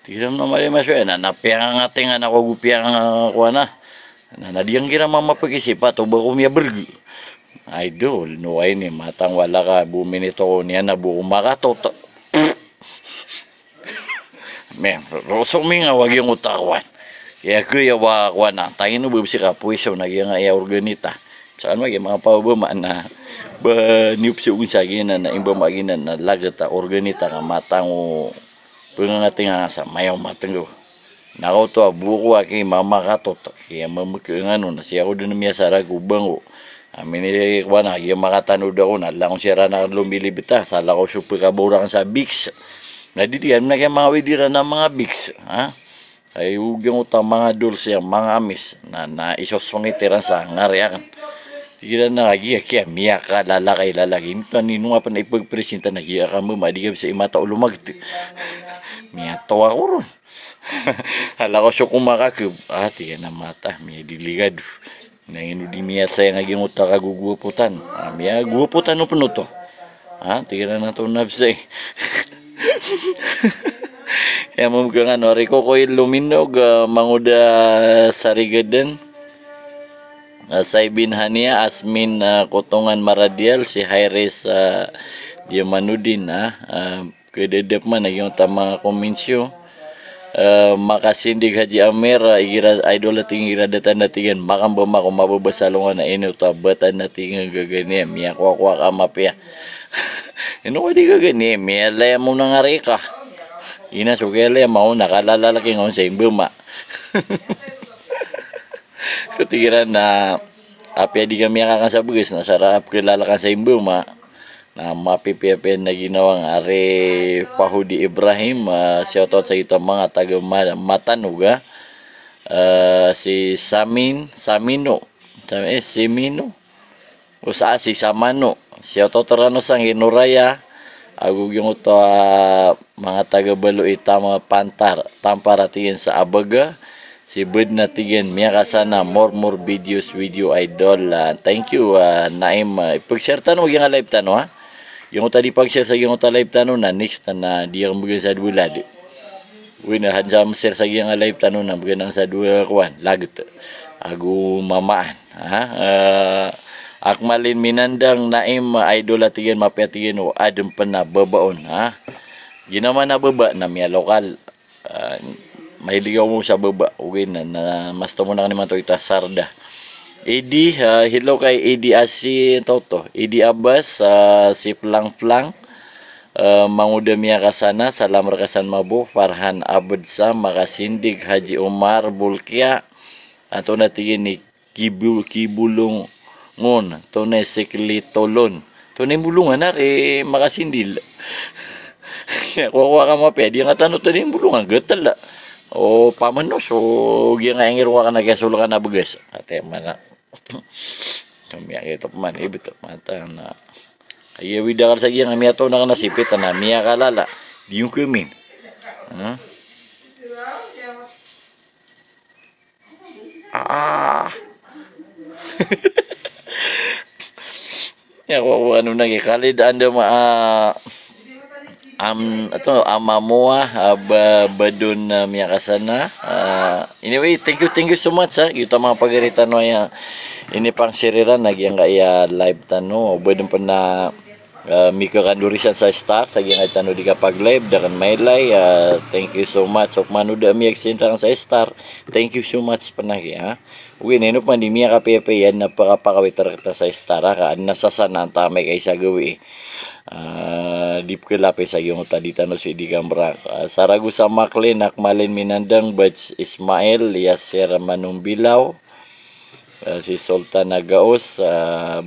tiram na mali masyo na napiang ating na ko gupiang ko na diyang kira mamapagisip to ba kumya berg idol no ay ni matang wala ka buminito ko niya na buko makatot men roso mi nga wag yung utawan ya kuya wa na tayo no bubisi ka puiso na yung organita saan mga pababa na ba niupsi ug sagina na imba magina na lagata organita nga matang o pangating sa mayaw matenggo nakaw to buko aki mamakatot kaya mamukang ano na siya ko dun miya sa ragubang o amin ni kuana yung makatanood ako na lang siya na lumilibita sa lakaw super kaburang sa Bix nadidiyan na kaya mga widira na mga Bix ay ugyang utang mga dulce mga amis na isosongitiran sa ngariakan tigiran na lagi kaya miya ka lalakay lalagin kanino nga pa na ipagpresenta na hiya ka mo madigab sa imata ulumag miya tawa ko ron hala ko siya kumakakib tiyan na mata miya diligado nanginu di miya saya nga gimuta ka guguputan miya guguputan no puno to tigiran na to nabsay ya mga ano riko ko iluminog manguda sarigaden Saibin Hania Asmin Kotongan Maradial si Hayres Diamanudin kededep man yung tama komensyo makasindig Haji Amer igira idol ting ira datan natingan makam ba ko mababasalungan na ino tabatan natingan gagani miya kwa ka mapya ino di gagani miya laya mo nang arika ina sugele mau nakalalaki ngon sa imbuma kutigiran na Apya di kami akan sa bugas na sarap kilala kan sa imbo ma na mapipiapin na ginawang are Pahudi Ibrahim, shoutout sa ito mga taga Matanuga, si Samino Simino usa si Samano, shoutout rano sang Inuraya agug yung ito mga taga Baluita mga tamparatingin sa Abaga. Si Bud na tigin, miya ka sana, more videos with you, idol. Thank you, Naim. Pag-share tanong, yung live tanong, ha? Yung tadi pag-share sa yung live tanong na, next na, di ang bagay sa dulad. Uy, na, hansam share sa yung live tanong na, bagay sa dua kuan, lagot. Agu mamaan, ha? Akmalin minandang Naim, idol at tigin, mapiatigin, o adem pa na, babaon, ha? Ginaman na baba na, miya lokal, mahiligaw mo sa baba. Okay na mas mo na naman to ita sarda. Edi, hello kay Edi Asi Toto. Edi Abbas, si Flang manguda miya kasana, salam rakasan mabo, Farhan Abedsa, makasindig Haji Omar Bulkia, ato na tigin ni Kibulong ngon, to na Sikli Tolon. To na bulungan na, makasindil. Kuha ka mapya, di nga tanong to na bulungan, gatal la. O pamanos o gyang nga ngirwa ka na gasol ka na bugas ate mana tumiya ito man ibito mata na ay wida ka sa gyang miya to na nasipit na miya ka lala di yung kumin ya ko ano nang ikalid anda amamoa badun miya kasana. Anyway, thank you so much ha. Ito mga pagaritan no ya ini pang siriran nagyang kaya live tano badun pa na mika kandurisan sa star sa gyang tano di kapag live dakan maylay. Thank you so much of manuda mi eksentang sa star. Thank you so much panagi ha. Uwi neno pandemya ka pepe yan napakapakawitar kita sa star ka nasasanan tamay kay sa gawi. Di kelapis sa yung tadi tano si di gambar Saragusa Maklin Akmalin Minandang Baj Ismail Yasir Manumbilaw, si Sultan Nagaos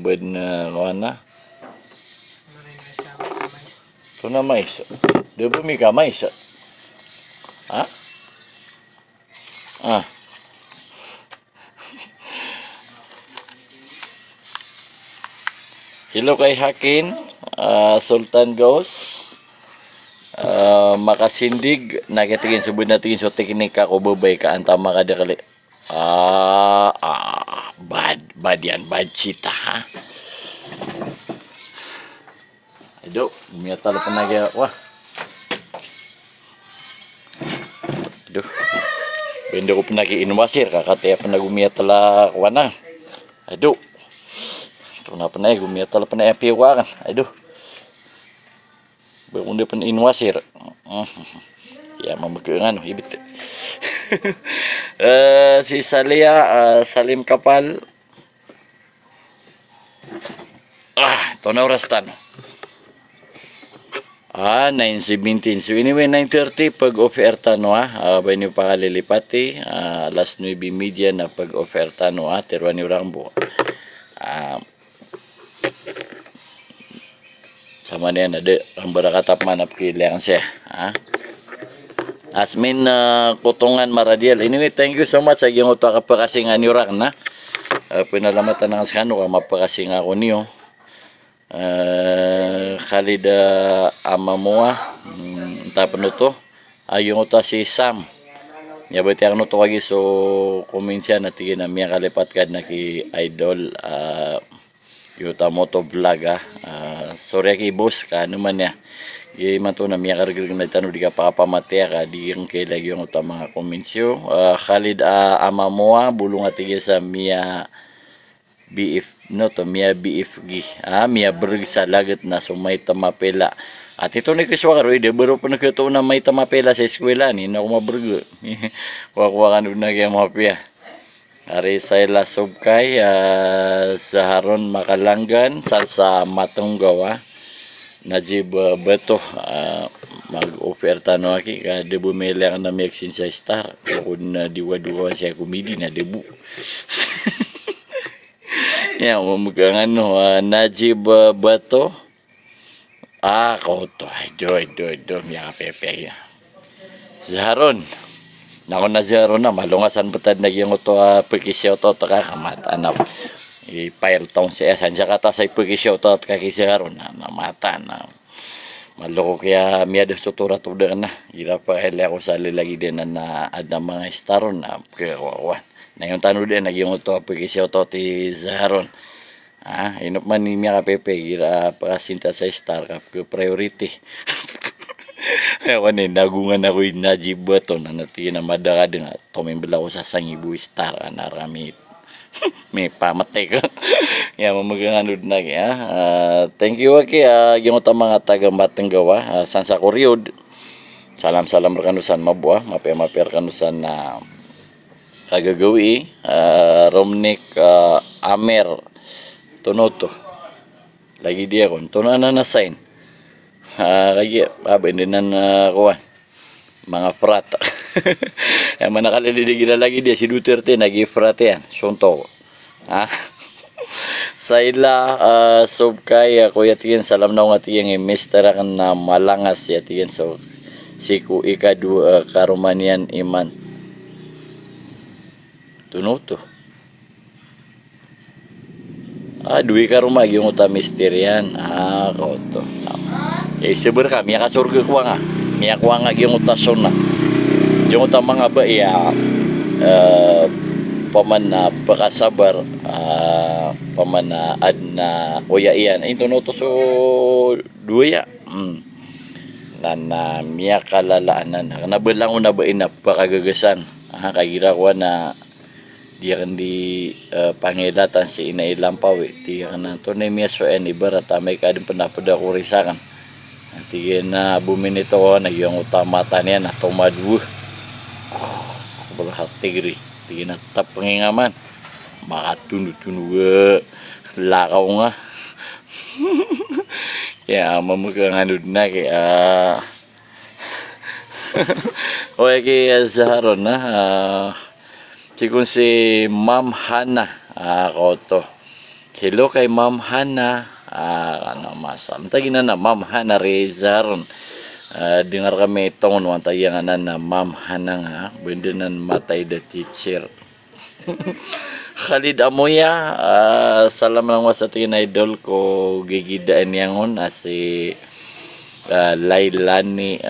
ben mana to na mais de bumi ka mais hello kay Hakin, Sultan Ghost, makasindig, nakatingin subod natin so teknika ko babay ka anta makadakali. Bad yan, bad sita ha. Aduh, miyata la panagya, wah. Aduh, benda ko pinag-iinwasir, kakataya panagumiyata la kuwana. Aduh. Ito na pa na gumiyata la pa na piwa kan. Aduh. Bunda pa inwasir. Ya mamagkangan ibit. Si Salia Salim Kapal. Ito na oras tan. 9:17. So anyway, 9:30 pag-offerta no ba niyo pa kalilipati, alas 9:30 na pag-offerta no terwa ni Rambo. Sama niya na de ang barakatap manap kailangan siya Asmin Kutungan Maradiel. Anyway, thank you so much sa iyong uta kapakasingan niyo rak na pinalamatan ng skano ka mapakasing ako niyo Khalid Amamoa tapan to ayong uta si Sam niya bati ang to kagi so kuminsya na tigin na miya kalipat kad na ki idol yuta moto vlog sorry ki boss ka naman niya man to na miya karagag na tanong di ka pakapamatea ka di yung kailag yung uta mga komensyo Khalid Amamoa bulong atigil sa miya BF no to miya BFG miya berg sa lagat na sumay tamapela at ito ni kiswa karo ide baro pa nagkataon na may tamapela sa eskwela ni na kumaberg kuha kan na kaya mapya Ari Sayla Subkay, Zaharon Makalanggan, sa Matunggaw, Najib Beto, mag-oferta no aki, ka debu meleng na meksin sa star, kung diwa-duwa siya komedi na debu. Ya, memegang ano, Najib Bato. Kau to, do, miya pepe ya. Zaharon. Nako na Zaharon na, malungasan petad na yung to, pagkisyaw to, kamata na. Ipail tong siya, sanja kata sa pagkisyaw to, kakisaharon na, mata na. Maloko kaya miya do sutura to na. Gira pa hele ako sa lagi din na ada mga staron na kawawan. Na yung tanong din, naging to, pagkisyaw to, ti Zaharon. Inop man ni Mia Pepe gira pakasinta sa star kap ke priority. Ewan nagungan ako yung Najib Bato na natin na madaka din at tumimbil ako sa sangibu star na rami may pamatay ka. Ya mamaganganod na kaya. Thank you aki yung mga taga Matenggawa Sansa Koryod. Salam-salam rekanusan mabuah maper kanusan na kagagawi Romnik Amer Tonoto lagi dia kon tono na sign lagi bendenan kuan mga frat yang mana kali gila lagi dia si Duterte lagi frat yan sonto saila sobkay ako yatiyan salam na nga tiyang mister kan na malangas yatiyan so siku ikadu karumanian iman Tonoto dui ka rumah yung uta misterian. Kau to. Seber kami ya surga kuanga. Miya kuanga yung uta sona. Yung uta mga ba ya paman na pakasabar paman na adna oya iyan. Ito no to so dua ya. Na miya kalalaanan. Nabelang una ba ina pakagagasan. Kagira ko na dia kan di pangedatan si ina ilampaw dia kan to ne miya so en ibarat may kadin penapada ko risakan nanti na bumi nito na yung utama tanian na tomadu berhati giri di na tap pengingaman makatunu-tunu lakaw nga ya mamugang ano na kaya kaya Zaharon na sikun si Ma'am Hana ako to. Hello kay Ma'am Hana. Ano masam. Tagina na Ma'am Hana Rezaron. Dengar kami itong nuan tayangan na Ma'am Hana nga. Bendenan matay the teacher. Khalid Amoya. Salam lang sa tingin idol ko. Gigidaan yangon si Lailani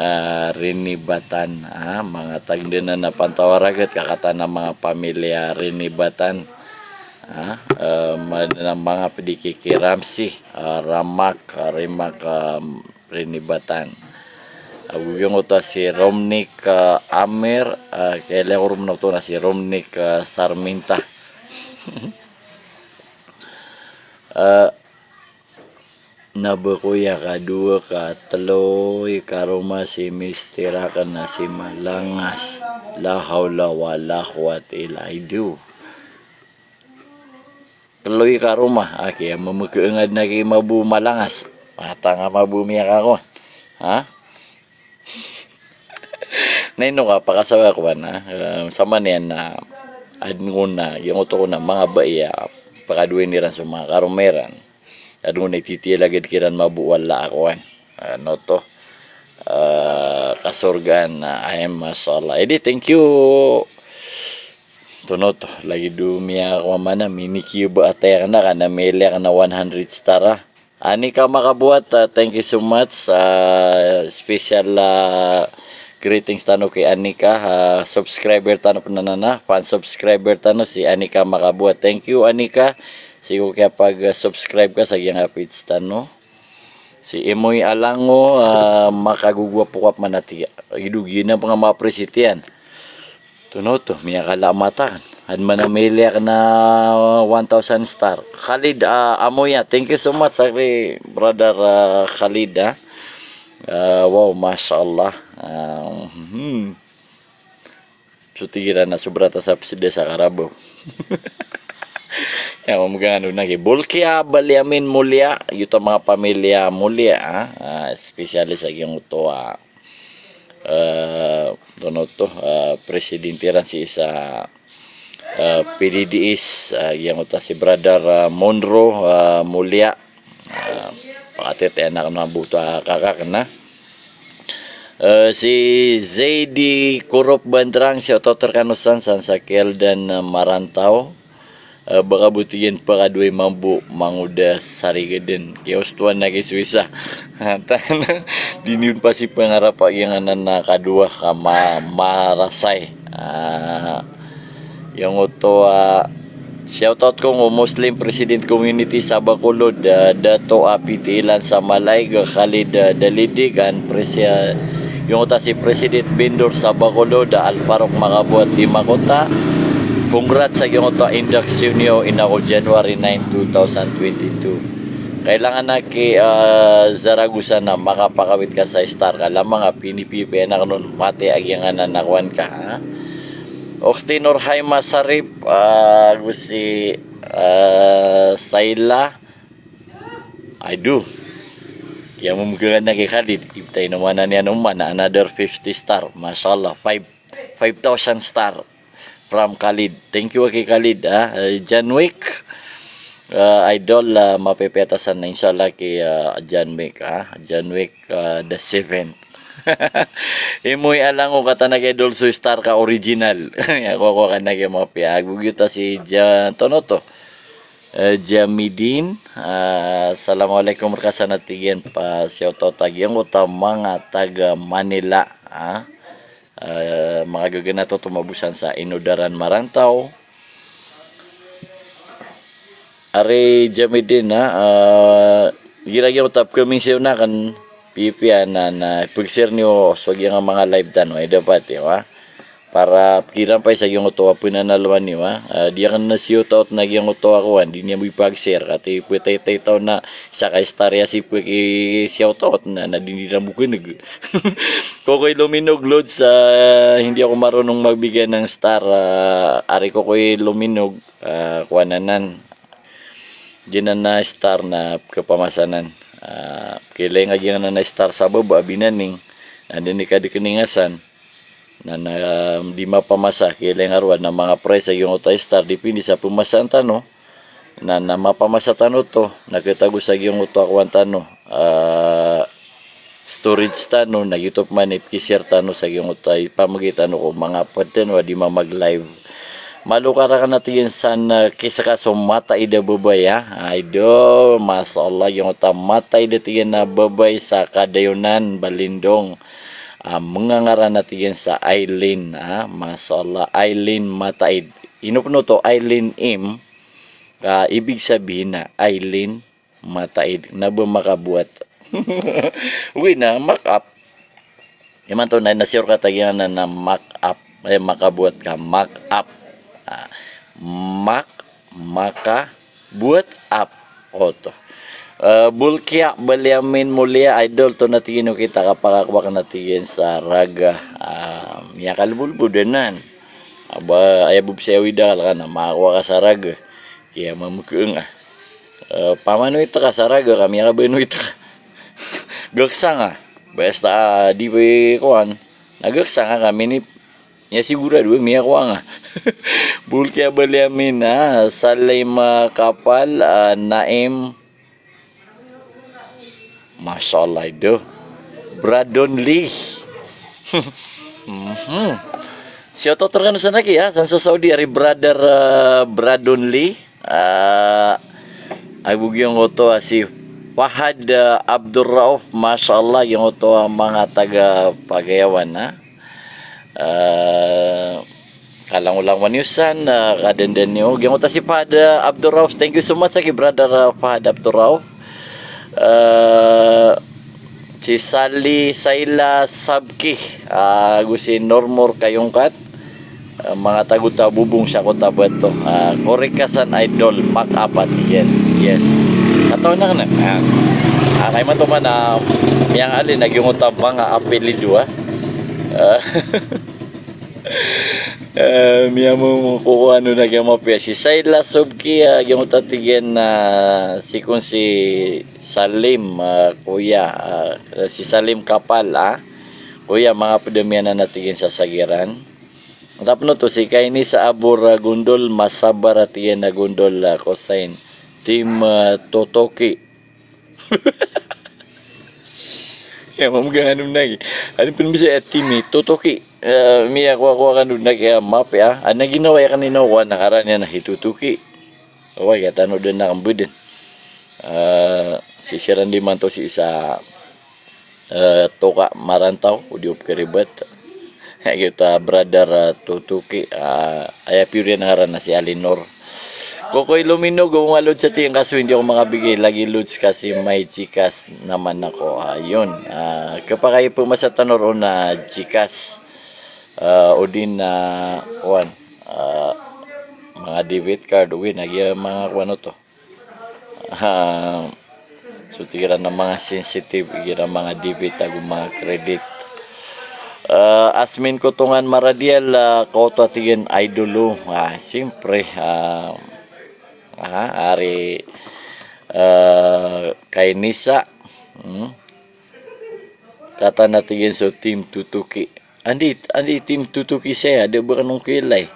Rinibatan mga tagdinan na pantawaragat kakata ng mga pamilya Rinibatan mga pedikiki Ramsi Rimak Rinibatan yung uta si Romnik Amer kailan ko rin na si Romnik Sarminta nabakuya ka dua ka taloy karuma si mistera ka na si malangas la hawla wala quwwata illa billah taloy karuma kaya mamagkaangad na kay mabu malangas mata nga mabu miya ka ko naino ka pakasawa ko na sama niyan na adngon na yung uto ko na mga baya pakaduin niran sa mga karumeran ano na ititiya lagid kiran mabuwala ako ano to kasorgan ay mashallah edi thank you to no to lagi dumia ko mana mini cube atay na kana mele kana 100 star ani ka makabuat thank you so much special greetings tano kay Anika subscriber tano panana fan subscriber tano si Anika makabuat thank you Anika. Sigo kaya pag subscribe ka sa iyang page tano. Si Emoy Alango makagugwa po kap manati. Idugi na mga mapresitian. Tuno to, miya kalamatan. Had man na mailyak na 1,000 star. Khalid Amoya, thank you so much brother Khalid wow, mashallah. Sutigira na sobrata sa desa Karabaw. Ya mamagano na kay Bulkia Baliamin Mulia yuta mga pamilya Mulia especially sa yung to dono to presidente ran si isa PDDS yang uta si brother Monroe Mulia pakatit anak na buto kakak na si Zaidi Kurup Bandrang si oto terkanusan san sa Keldan Marantau baka butigan pa kadway mambu manguda sarigaden kios tuan na kiswisa diniun pa si pangarap yang na kadua kama marasay yung uto shoutout ko ng Muslim President Community sa Bacolod Dato Apitilan sa Malayga Khalid Dalidigan yung uta si President Bindor sa Bacolod Alparok Makabuat di Makota. Congrats sa yung uta induction nyo in ako January 9, 2022. Kailangan na ki Zaragoza na makapakawit ka sa star ka lamang pinipipi na kanon mati agyangan na nakwan ka ha? Oktinor Haima Sarip gusi Saila I do kaya mumugyan na kay Khalid ibtay naman na niya naman na another 50 star mashallah 5,000 star from Khalid. Thank you kay Khalid John Wick idol mapipetasan na inshallah kay John Wick John Wick the 7th. Imoy alang ko katanag idol so star ka original. Ako ka nag mo piag bugyuta si Tonoto. Jamidin. Assalamualaikum merkasa natigen pa shout out tagyang uta mga taga Manila mga gaganato tumabusan sa Inudaran Marantau. Are Jamidin gira-gira utap kami siya na kan pipian na pag-share niyo so yung mga live tanong ay dapat para kiran pa sa yung uto po na nalaman niyo di kan na shout out na yung uto ako di niya mo ipag-share kati pwetay tayo na sa kay starya si shout out na dinira mo kunag kokoy luminog loads hindi ako marunong magbigay ng star ari kokoy luminog kuananan dinan na star na kapamasanan kailangan nga yung na star sa baba binaning andin ni kadikeningasan na di mapamasa kailangan arwan na mga presa yung uta star dipindi sa pumasan tano na mapamasa tano to nakitago sa yung uta kwan tano storage tano na YouTube man ipkisir tano sa yung uta pamagitan ko mga paten wa di mag live malukara ka natin san kisa kaso mata ida babay idol masallah yung uta mata ida tiyan na babay sa kadayunan balindong mengangara natin sa Aileen masallah Aileen mataid inupuno to Aileen im ibig sabihin na Aileen mataid na makabuat uwi na make up iman to na nasure ka tagyan na make up makabuat ka make up maka buat up oto bulkya balyamin mulia idol to natigino kita kapakakwak natigin sa raga miyakal bulbudanan aba ayabub sa widal ka na makakwak ka sa raga kaya mamukung pamano ito ka sa raga kami yakabano ito ka gaksa nga basta di ba kuhan nagaksa nga kami ni ya sigura dua miya ko nga bulkya balyamin salim kapal naim masyaallah itu Bradon Lee siapa terkanu sana lagi san sa Saudi ari brother Bradon Lee ay bugyong oto si Fahad Abdurrauf masyaallah yung oto mga taga Pagayawan kalang-ulang maniusan kadendan niyo gyud ta si Fahad Abdurrauf thank you so much sa brother Fahad Abdurrauf si Sali Saila Sabki gusi Normor kayongkat mga taguta bubong sa kota bato korekasan idol makapat yan yes kataw na kay matuman yang alin nagyong utab mga apelido miya mo kukuha no nagyamapya si Saila Sabki yung tatigen na si Salim kuya si Salim Kapal kuya mga pedemian na natigin sa sagiran Tapno to si kay ni sa abor gundol masabar at yan na gundol kosain. Team Totoki. Ya mam ganun nagi. Ano pun bisa team ni Totoki. Miya ko kanun nagi map ya. Ana ginawa ya kanina wa nakaran yan na hitutuki. Oy katano din na kambudin. Si Sirandi man to si isa toka marantaw udiop keribat. Kita brother Tutuki aya pure ngaran na si Alinor. Kokoy Lumino gumalod sa tiyang kaso hindi ako makabigay lagi loads kasi may Gcash naman ako. Ayun. Kapag kayo pumasa tanor na Gcash o din na mga debit card uwi nagya mga kuano to. So tira na mga sensitive gira mga debit ag mga credit. Asmin ko tungan maradial ko to tigin idolo siyempre ari kay Nisa kata natigin so team Tutuki andi team Tutuki siya ada bukan kilay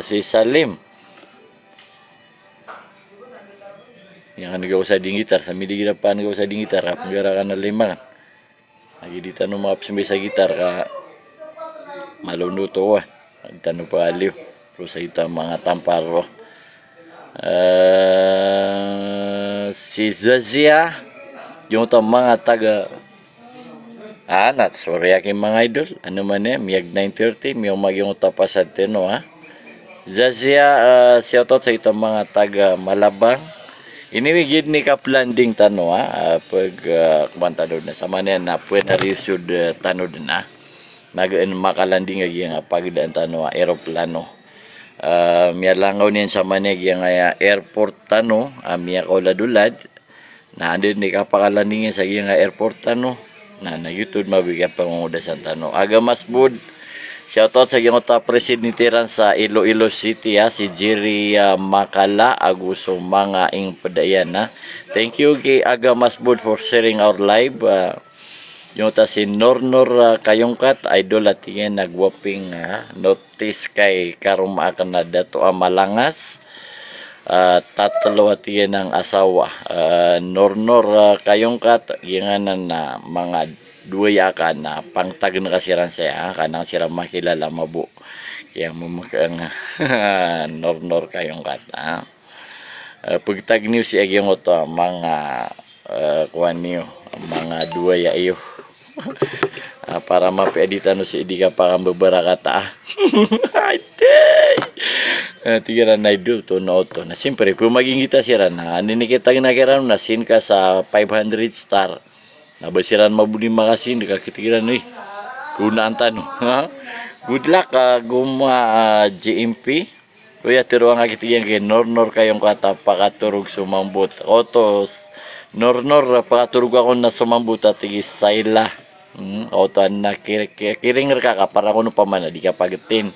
si Salim yang nagawa sa ding gitar sa midi gira pa nagawa sa ding gitar apang gara kana limangan lagi di tanong mga psimbe sa gitar ka malunuto di tanong pa aliw pero sa ito mga tamparo si Zazia yung ito mga taga anak sorry aking mga idol ano man miyag 9:30 miyong magyong tapasad tino Zazia shoutout sa ito mga taga Malabang. Iniwigid ni kaplanding tano pag kumanta doon na sa manen na pwede na resud tano doon nagaan makalanding agi nga pagdaan tano aeroplano miya langaw niyan sa maneg yang airport tano miya kauladulad na andin ni kapakalanding sa agi nga airport tano na nagyutod mabigyan pangungudasan tano aga masbud. Shoutout sa iyong presidente ran sa Iloilo City si Jerry Makala Aguso mga ing padayan Thank you kay Aga Masbud for sharing our live. Yung si Nornor Kayongkat idol at yan nagwaping notice kay karuma akan na dato Malangas. Tatlo at yan ang asawa. Nornor Kayongkat yan na mga duya ka na pangtag na kasiran siya kanang sira makilala mabo kaya mamakang Nornor kayong kata pagtag niyo si agyong ito mga kuwan niyo mga duya iyo para mapieditan no si idi ka pa kang babarakata tigiran na idol to no to na siyempre pumaging kita sira na kita ginakiran na sin ka sa 500 star nabasiran mabudi makasin kakitigiran kunaan tano good luck guma GMP kuya tiruang kakitigiran kay Nornor kayong kata pakaturog sumambot otos Nornor pakaturog ako na sumambot at Sayla otan na kiringer ka para kuno pa man di ka pagitin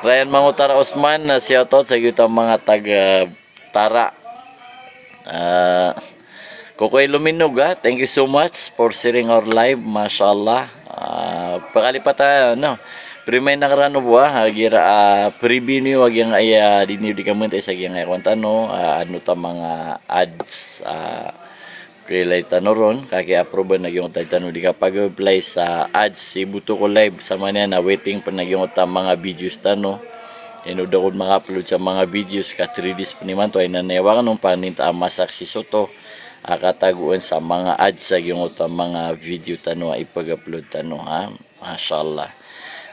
Ryan Mangutara Osman na shoutout sa kita mga taga Tara Kokoy Luminog thank you so much for sharing our live mashallah pakalipata primay nakarano gira preview wag yang aya dinyo di comment sa yang kwantano ano ta mga ads kay tanoron kaki approve na yung tano di ka pag-apply sa ads si buto ko live sa manana waiting pa na yung mga videos tano inuda ko mga upload sa mga videos ka 3 days paniman to ay nanayawakan ng paninta masaksi soto akataguan sa mga ads sa yung mga video tano ipag-upload tano mashallah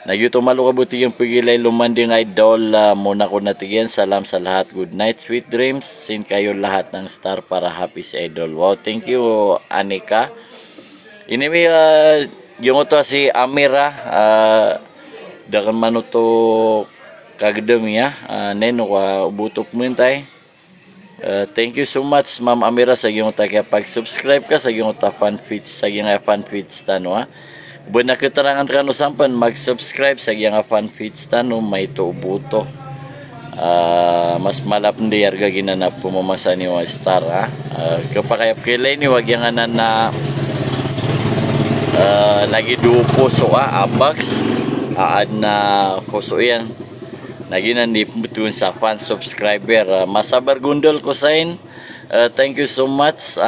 nagyuto malo kabuti yung pagilay lumanding idol muna ko natigyan salam sa lahat good night sweet dreams sin kayo lahat ng star para happy sa idol wow thank you Anika anyway yung si Amira dakan manuto kagdami neno ka ubutok mo tay. Thank you so much Ma'am Amira sa iyong pag-subscribe ka sa iyong fan feeds sa iyong fan feeds tano buwan na kitarangan ka no sampan mag-subscribe sa iyong fan feeds tano may tubuto mas malap ndi yarga ginanap pumamasa ni wa star kapakayap kilay ni wag yang na lagi do puso abax na puso yan naginan di betun sa fan subscriber masabar gundol ko sain. Thank you so much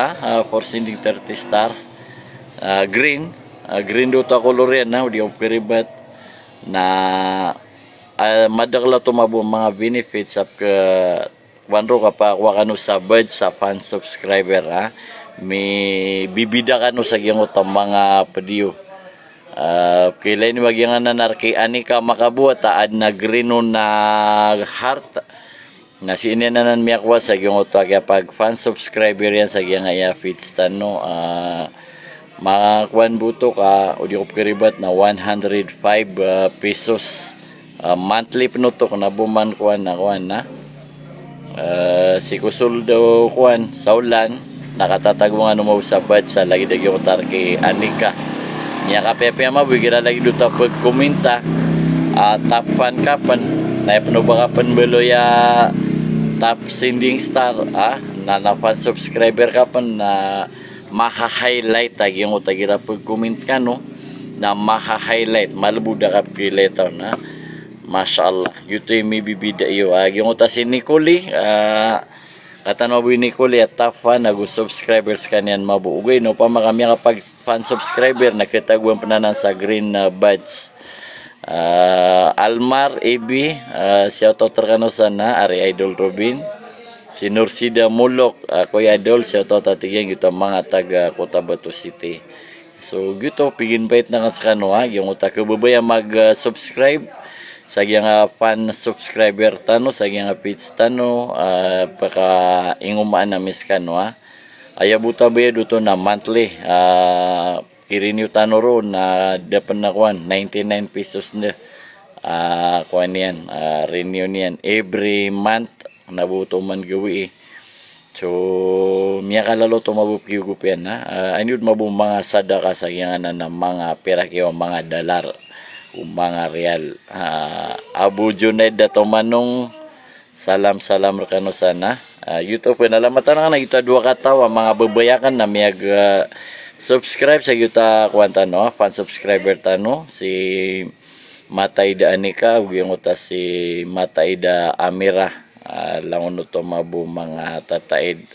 for sending 30 star. Green do ta color yan di operibat na madagla to mabo mga benefits up ka wanro kapag wakano sa badge sa fan subscriber may bibida ka no sa giyang utang mga padiyo. Kailan wagyan na narki ani ka makabuhat taad na green na heart na sinanan miyakwa sa giyang utang kapag fan subscriber yan sa giyang fits tano mga kwan buto ka o di ko kiribat na 105 pesos monthly pinutok na buman kwan na si kusul daw kwan sa ulan nakatatago nga mo sa badge sa lagi dagi ko tarki anika niya ka pepe mabigira lagi duta pagkomenta top fan kapan na ipno baka panbelo ya top sending star na fan subscriber kapan na maha-highlight agi yung utagira pag-comment ka no na maha-highlight malabuda ka kiletaw na masyaallah yuto yung may bibida iyo agi yung utasin ni Nicole katan mabuhi ni Nicole at top fan subscribers kanyan mabuugay no pa makami kapag fan subscriber nakitagwan pananan sa green badge. Almar AB shout out terkano sana Ari Idol Robin si Nursida Mulok Kuya Idol shout out atigyan kita mga taga Cotabato City. So gito pigin bait na sa kano yung uta kababaya mag subscribe sa giyang fan subscriber tano sa giyang page tano paka ingumaan na mis kano ayabuta ba duto na monthly kirinyo tano ro na dapat na kuan 99 pesos na kuan yan renew niyan every month nabuto man gawi so miya kalalo to mabupiyugup yan anyud mabu mga sadaka sa giyang na mga pera kiyo mga dalar mga real. Abu Junaid dato manong salam rekano sana YouTube nalamatan na kita dua katawa mga babayakan na miyag subscribe sa yuta kwanta no fan subscriber tano si Mataida Anika ug yung uta si Mataida Amira langon to mabu mga tataid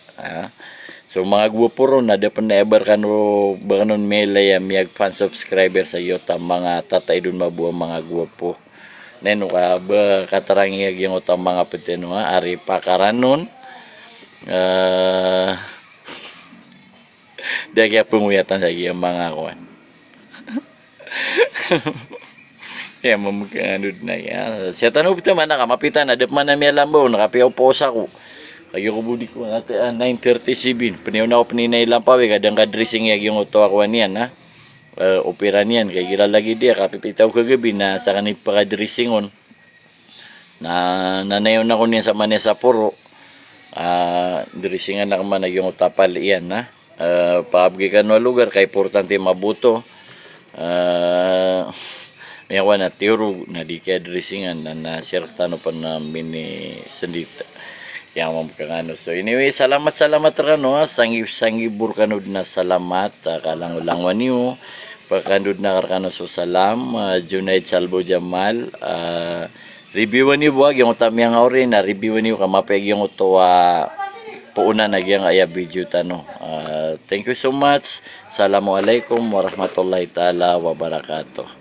so mga gwapo ron na dapat na ever kano baganon melay miyag fan subscriber sa iyo ta mga tatay dun mabuo mga gwapo neno ka ba katarangi yung uta mga peteno ari pakaranon dagya punguyatan sa iyo mga kuan ya mamukanud na ya siya tanong bitaw man nakamapitan na dap man na miya lambaw nakapiyaw po sa ko. Ayo ko budi ko ate 9:37 paniyaw na ko paninay lang pa kadang ka-dressing yung uto ako niyan opera niyan kay gira lagi dia kapipitaw kagabi na sa kanip paka-dressing on na nanayon na ko niyan sa Manesa Puro dressingan na man yung utapal iyan paabgi kan lugar kay importante mabuto may wana tiro na di kay dressingan na sirtano pa na mini sendita yang mamkangano. So anyway, salamat rano sangi burkanod na salamat kalang-langwan niyo pagkanod na karkano so salam Junaid Salvo Jamal reviewan niyo buwag yung utamiyang ori na reviewan niyo kamapeg yung utowa puuna nagyang aya video tano. Thank you so much. Assalamualaikum warahmatullahi taala wabarakatuh.